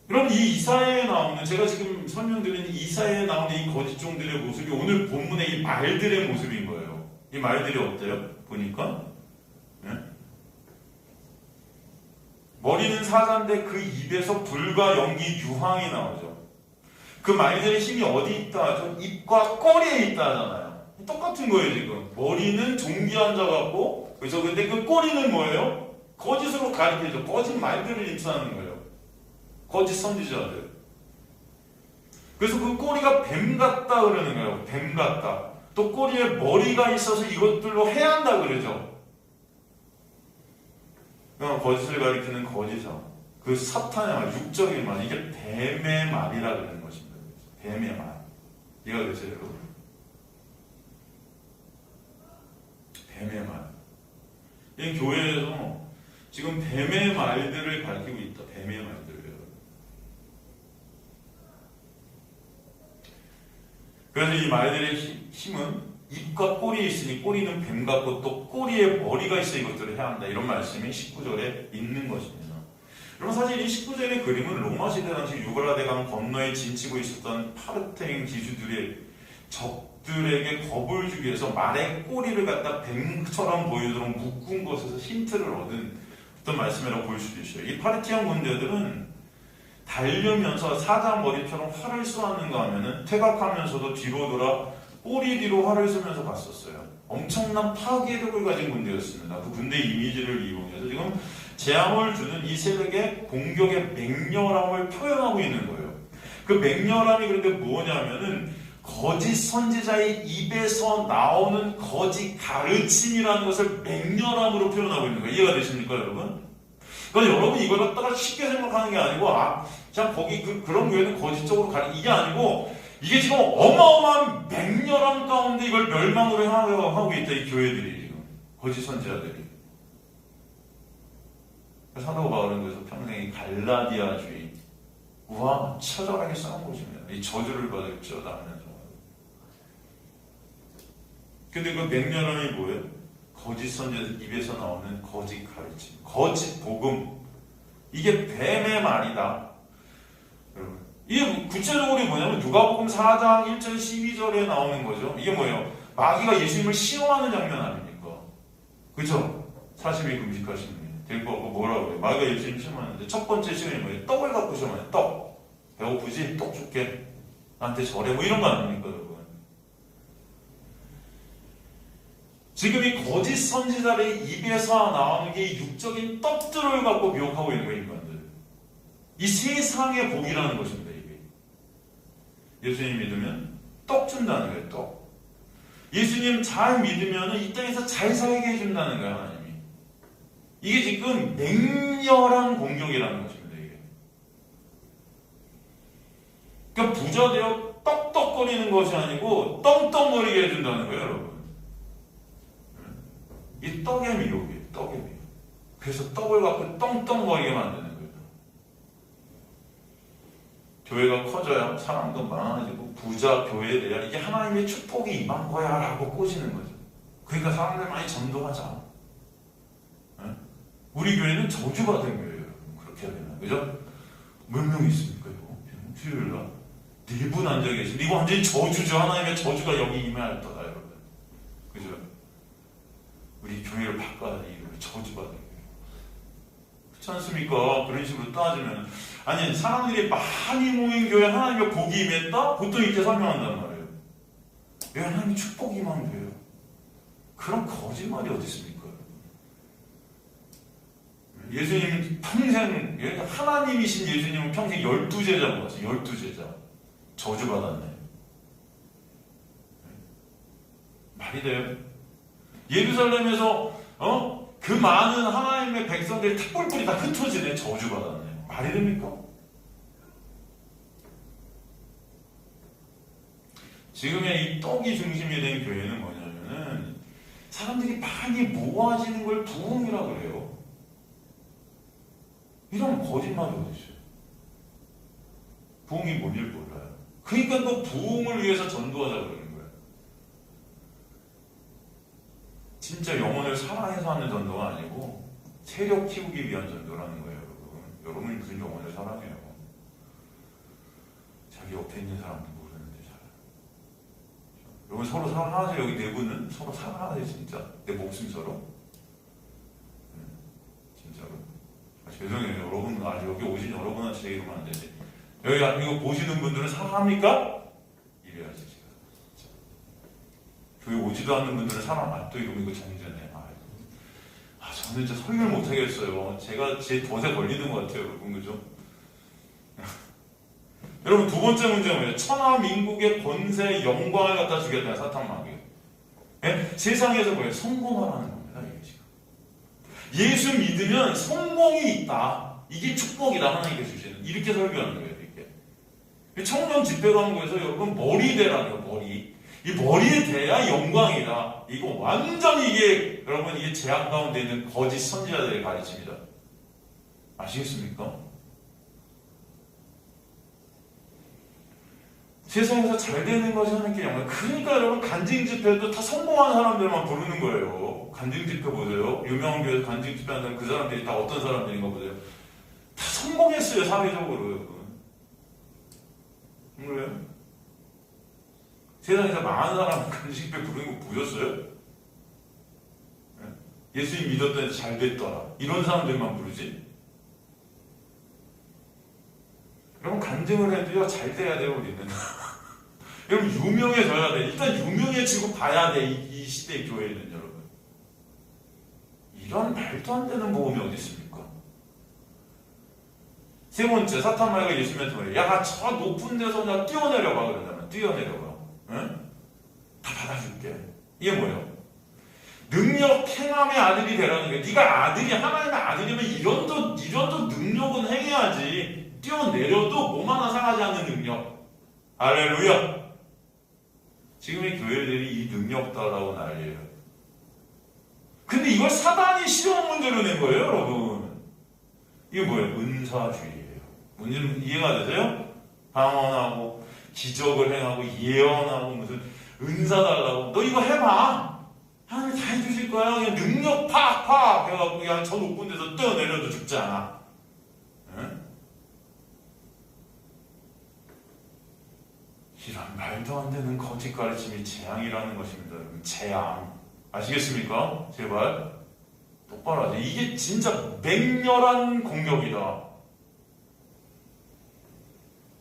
S1: 여러분 이 이사야에 나오는 제가 지금 설명드리는 이사야에 나오는 이 거짓종들의 모습이 오늘 본문의 이 말들의 모습인 거예요. 이 말들이 어때요? 보니까 머리는 사자인데 그 입에서 불과 연기 유황이 나오죠. 그 말들의 힘이 어디 있다 하죠? 입과 꼬리에 있다 하잖아요. 똑같은 거예요 지금. 머리는 존귀한 자 같고 그래서 근데 그 꼬리는 뭐예요? 거짓으로 가리키죠. 거짓 말들을 입사하는 거예요. 거짓 선지자들. 그래서 그 꼬리가 뱀 같다 그러는 거예요. 뱀 같다. 또 꼬리에 머리가 있어서 이것들로 해야 한다 그러죠. 거짓을 가리키는 거짓사. 그 사탄의 말, 육적인 말, 이게 뱀의 말이라 그러는 것입니다. 뱀의 말. 이해가 되세요, 여러분? 뱀의 말. 이 교회에서 지금 뱀의 말들을 가리키고 있다. 뱀의 말들을. 그래서 이 말들의 힘은 입과 꼬리에 있으니 꼬리는 뱀 같고 또 꼬리에 머리가 있어 이것들을 해야 한다. 이런 말씀이 19절에 있는 것입니다. 여러분 사실 이 19절의 그림은 로마 시대 당시 유브라데 강 건너에 진치고 있었던 파르테인 기수들의 적들에게 겁을 주기 위해서 말의 꼬리를 갖다 뱀처럼 보이도록 묶은 것에서 힌트를 얻은 어떤 말씀이라고 볼 수도 있어요. 이 파르티안 군대들은 달려면서 사자 머리처럼 활을 쏘았는가 하면은 퇴각하면서도 뒤로 돌아 꼬리 뒤로 활을 쏘면서 갔었어요. 엄청난 파괴력을 가진 군대였습니다. 그 군대 이미지를 이용해서 지금 재앙을 주는 이 세력의 공격의 맹렬함을 표현하고 있는 거예요. 그 맹렬함이 그런데 뭐냐면은 거짓 선지자의 입에서 나오는 거짓 가르침이라는 것을 맹렬함으로 표현하고 있는 거예요. 이해가 되십니까, 여러분? 그러니까 여러분 이걸 갖다가 쉽게 생각하는 게 아니고 그냥 거기 그런 교회는 거짓적으로 가는 이게 아니고 이게 지금 어마어마한 맹렬함 가운데 이걸 멸망으로 하고 있다. 이 교회들이 지금 거짓 선지자들이. 사도 바울은 그래서 평생 이 갈라디아주의 우와 처절하게 싸운 것입니다. 이 저주를 받을지어다 하면서. 근데 그 맹렬함이 뭐예요? 거짓 선지자 입에서 나오는 거짓 가르침, 거짓 복음. 이게 뱀의 말이다. 여러분, 이게 구체적으로 뭐냐면 누가복음 4장 1절 12절에 나오는 거죠. 이게 뭐예요? 마귀가 예수님을 시험하는 장면 아닙니까? 그죠? 40일 금식하시는 분 데리고 와서 뭐라고 그래요? 마귀가 예수님 시험하는데 첫 번째 시험이 뭐예요? 떡을 갖고 시험하네. 떡. 배고프지? 떡 줄게. 나한테 절해. 뭐 이런 거 아닙니까, 여러분? 지금 이 거짓 선지자의 입에서 나오는 게 육적인 떡들을 갖고 미혹하고 있는 거예요, 인간들. 이 세상의 복이라는 것입니다, 이게. 예수님 믿으면 떡 준다는 거예요, 떡. 예수님 잘 믿으면 이 땅에서 잘 살게 해준다는 거예요, 하나님이. 이게 지금 맹렬한 공격이라는 것입니다, 이게. 그러니까 부자 되어 떡떡거리는 것이 아니고 떵떵거리게 해준다는 거예요, 여러분. 이 떡의 미혹이에요. 떡의 미혹. 그래서 떡을 갖고 떵떵거리게 만드는 거예요. 교회가 커져야 사람도 많아지고 부자 교회에 대한 이게 하나님의 축복이 임한 거야 라고 꼬시는 거죠. 그러니까 사람들 많이 전도하자. 우리 교회는 저주받은 교회예요. 그렇게 해야 되나? 그죠? 몇 명 있습니까? 이거? 수요일날 4분 앉아 계시는데 이거 완전히 저주죠. 하나님의 저주가 여기 임할 거다, 여러분. 그죠? 우리 교회를 바꿔야 돼. 저주받은 교회. 그렇지 않습니까? 그런 식으로 따지면 아니 사람들이 많이 모인 교회 하나님의 복이 임했다? 보통 이렇게 설명한단 말이에요. 왜 하나님의 축복이 임하면 돼요? 그런 거짓말이 어디 있습니까? 예수님 평생 하나님이신 예수님은 평생 12제자 모았어요. 12제자. 저주받았네. 말이 돼요? 예루살렘에서 그 많은 하나님의 백성들이 탁불불이 다 흩어지네. 저주받았네. 말이 됩니까? 지금의 이 떡이 중심이 된 교회는 뭐냐면은 사람들이 많이 모아지는 걸 부흥이라고 그래요. 이런 거짓말이 어디 있어요? 부흥이 뭔지 몰라요. 그러니까 그 부흥을 위해서 전도하자 그러는 거예요. 진짜 영혼을 사랑해서 하는 전도가 아니고 세력 키우기 위한 전도라는 거예요, 여러분. 여러분이 무슨 영혼을 사랑해요? 자기 옆에 있는 사람도 모르는데 잘. 여러분 서로 사랑하세요. 여기 4분은 서로 사랑하세요, 진짜. 내 목숨 서로. 진짜로. 죄송해요. 여러분, 여기 오신 여러분한테 제 이러면 안 되지. 여기 이거 보시는 분들은 사랑합니까? 이래야지, 제가. 교회 오지도 않는 분들은 사랑, 또 이러면 이거 정죄네. 저는 진짜 설명 못 하겠어요. 제가 제 덫에 걸리는 것 같아요, 여러분. 그죠? 여러분, 두 번째 문제는 뭐예요? 천하 민국의 권세, 영광을 갖다 주겠다, 사탄 마귀. 네? 세상에서 뭐예요? 성공하라는 겁니다, 이게 지금. 예수 믿으면 성공이 있다. 이게 축복이다. 하나님께 주시는. 이렇게 설교하는 거예요. 이렇게. 청년 집회 광고에서 여러분 머리 대라는 거예요. 머리. 이 머리에 대야 영광이다. 이거 완전히 이게 여러분 이게 재앙 가운데 있는 거짓 선지자들의 가르침이다. 아시겠습니까? 세상에서 잘 되는 것이 하나님께 영광. 그러니까 여러분 간증 집회도 다 성공한 사람들만 부르는 거예요. 간증 집회 보세요. 유명한 교회에서 간증 집회 하는 그 사람들이 다 어떤 사람들인가 보세요. 다 성공했어요. 사회적으로 여러분. 그래요? 세상에서 망한 사람 간증 집회 부르는 거 보셨어요? 예수님 믿었더니 잘 됐더라. 이런 사람들만 부르지. 여러분 간증을 해도요 잘 돼야 돼요. 우리는. 여러분 유명해져야 돼. 일단 유명해지고 봐야 돼. 이 시대의 교회는 여러분. 이런 말도 안 되는 모험이 어디 있습니까? 세 번째 사탄 마귀가 예수님한테 말해요. 야, 저 높은 데서 그냥 뛰어내려봐 그러잖아. 뛰어내려봐. 응? 다 받아줄게. 이게 뭐예요? 능력 행함의 아들이 되라는 거예요. 네가 아들이 하나님의 아들이면 이런도 능력은 행해야지. 뛰어내려도 몸 하나 상하지 않는 능력. 할렐루야. 지금의 교회들이 이 능력 달라고 난리예요. 근데 이걸 사단이 시험 문제로 낸 거예요, 여러분. 이게 뭐예요? 은사주의예요. 문제는 이해가 되세요? 방언하고 기적을 행하고 예언하고 무슨 은사 달라고. 너 이거 해봐. 하나님 다 해주실 거야. 그냥 능력 팍팍 해갖고 그냥 저 높은 데서 뛰어내려도 죽지 않아. 응? 이런 말도 안 되는 거짓 가르침이 재앙이라는 것입니다. 여러분. 재앙. 아시겠습니까? 제발 똑바로 하세요. 이게 진짜 맹렬한 공격이다.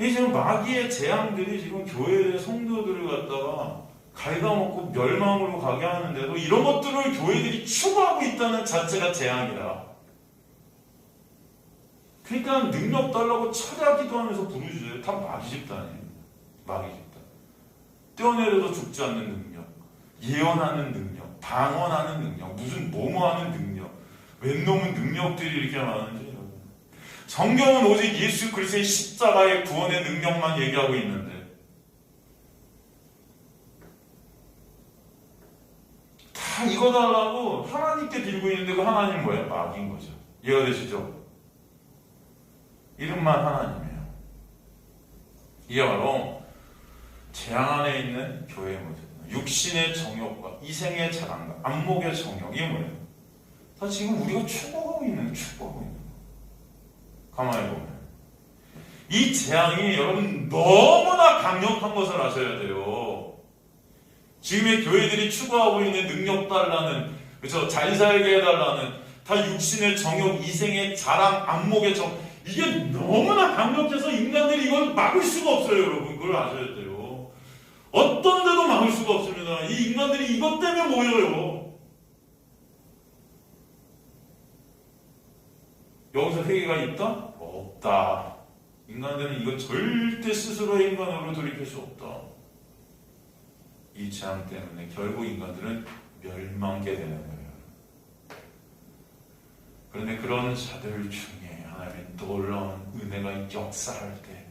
S1: 이 지금 마귀의 재앙들이 지금 교회의 성도들을 갖다가 갉아먹고 멸망으로 가게 하는데도 이런 것들을 교회들이 추구하고 있다는 자체가 재앙이다. 그러니까 능력 달라고 찾아기도 하면서 부르짖어요. 다 마귀 집단이에요. 마귀 집단. 뛰어내려도 죽지 않는 능력, 예언하는 능력, 방언하는 능력, 무슨 뭐뭐하는 능력. 웬 놈은 능력들이 이렇게 많은지. 성경은 오직 예수 그리스도의 십자가의 구원의 능력만 얘기하고 있는데 다 이거 달라고 하나님께 빌고 있는데 그 하나님은 뭐예요? 마귀인 거죠. 이해가 되시죠? 이름만 하나님이에요. 이게 바로 재앙 안에 있는 교회의 모습. 육신의 정욕과 이생의 자랑과 안목의 정욕. 이게 뭐예요? 다 지금 우리가 추구하고 있는 거. 가만히 보면 이 재앙이 여러분 너무나 강력한 것을 아셔야 돼요. 지금의 교회들이 추구하고 있는 능력 달라는, 그렇죠? 잘 살게 해달라는 다 육신의 정욕, 이생의 자랑, 안목의 이게 너무나 강력해서 인간들이 이걸 막을 수가 없어요. 여러분 그걸 아셔야 돼요. 어떤 데도 막을 수가 없습니다. 이 인간들이 이것 때문에 모여요. 여기서 회개가 있다? 없다. 인간들은 이거 절대 스스로의 인간으로 돌이킬 수 없다. 이 재앙 때문에 결국 인간들은 멸망게 되는 거예요. 그런데 그런 자들 중에 하나님의 놀라운 은혜가 역사할 때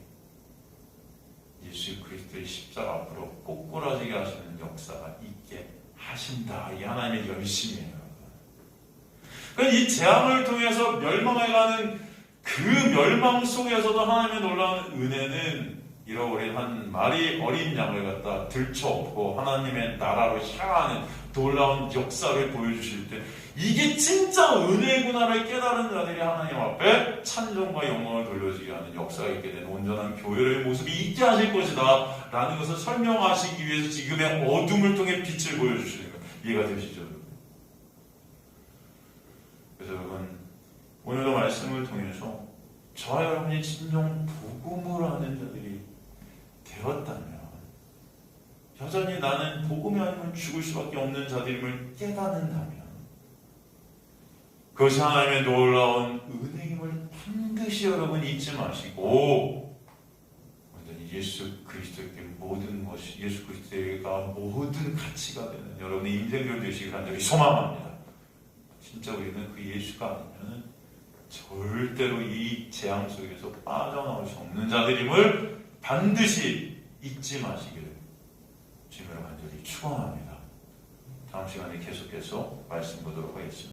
S1: 예수 그리스도의 십자가 앞으로 꼬꾸라지게 하시는 역사가 있게 하신다. 이 하나님의 열심이에요. 그러니까 이 재앙을 통해서 멸망해가는 그 멸망 속에서도 하나님의 놀라운 은혜는 잃어버린 한 마리 어린 양을 갖다 들쳐업고 하나님의 나라로 향하는 놀라운 역사를 보여주실 때 이게 진짜 은혜구나를 깨달은 자들이 하나님 앞에 찬송과 영광을 돌려주게 하는 역사가 있게 되는 온전한 교회의 모습이 있게 하실 것이다 라는 것을 설명하시기 위해서 지금의 어둠을 통해 빛을 보여주시는 거예요. 이해가 되시죠? 그래서 여러분 오늘도 말씀을 통해서 저와 여러분이 진정 복음을 하는 자들이 되었다면 여전히 나는 복음이 아니면 죽을 수밖에 없는 자들임을 깨닫는다면 그것이 하나님의 놀라운 은혜임을 반드시 여러분 잊지 마시고 완전히 예수 그리스도에게 모든 것이 예수 그리스도가 모든 가치가 되는 여러분의 인생을 되시길 간절히 소망합니다. 진짜 우리는 그 예수가 아니면 절대로 이 재앙 속에서 빠져나올 수 없는 자들임을 반드시 잊지 마시기를 주님으로 간절히 축원합니다. 다음 시간에 계속해서 말씀 보도록 하겠습니다.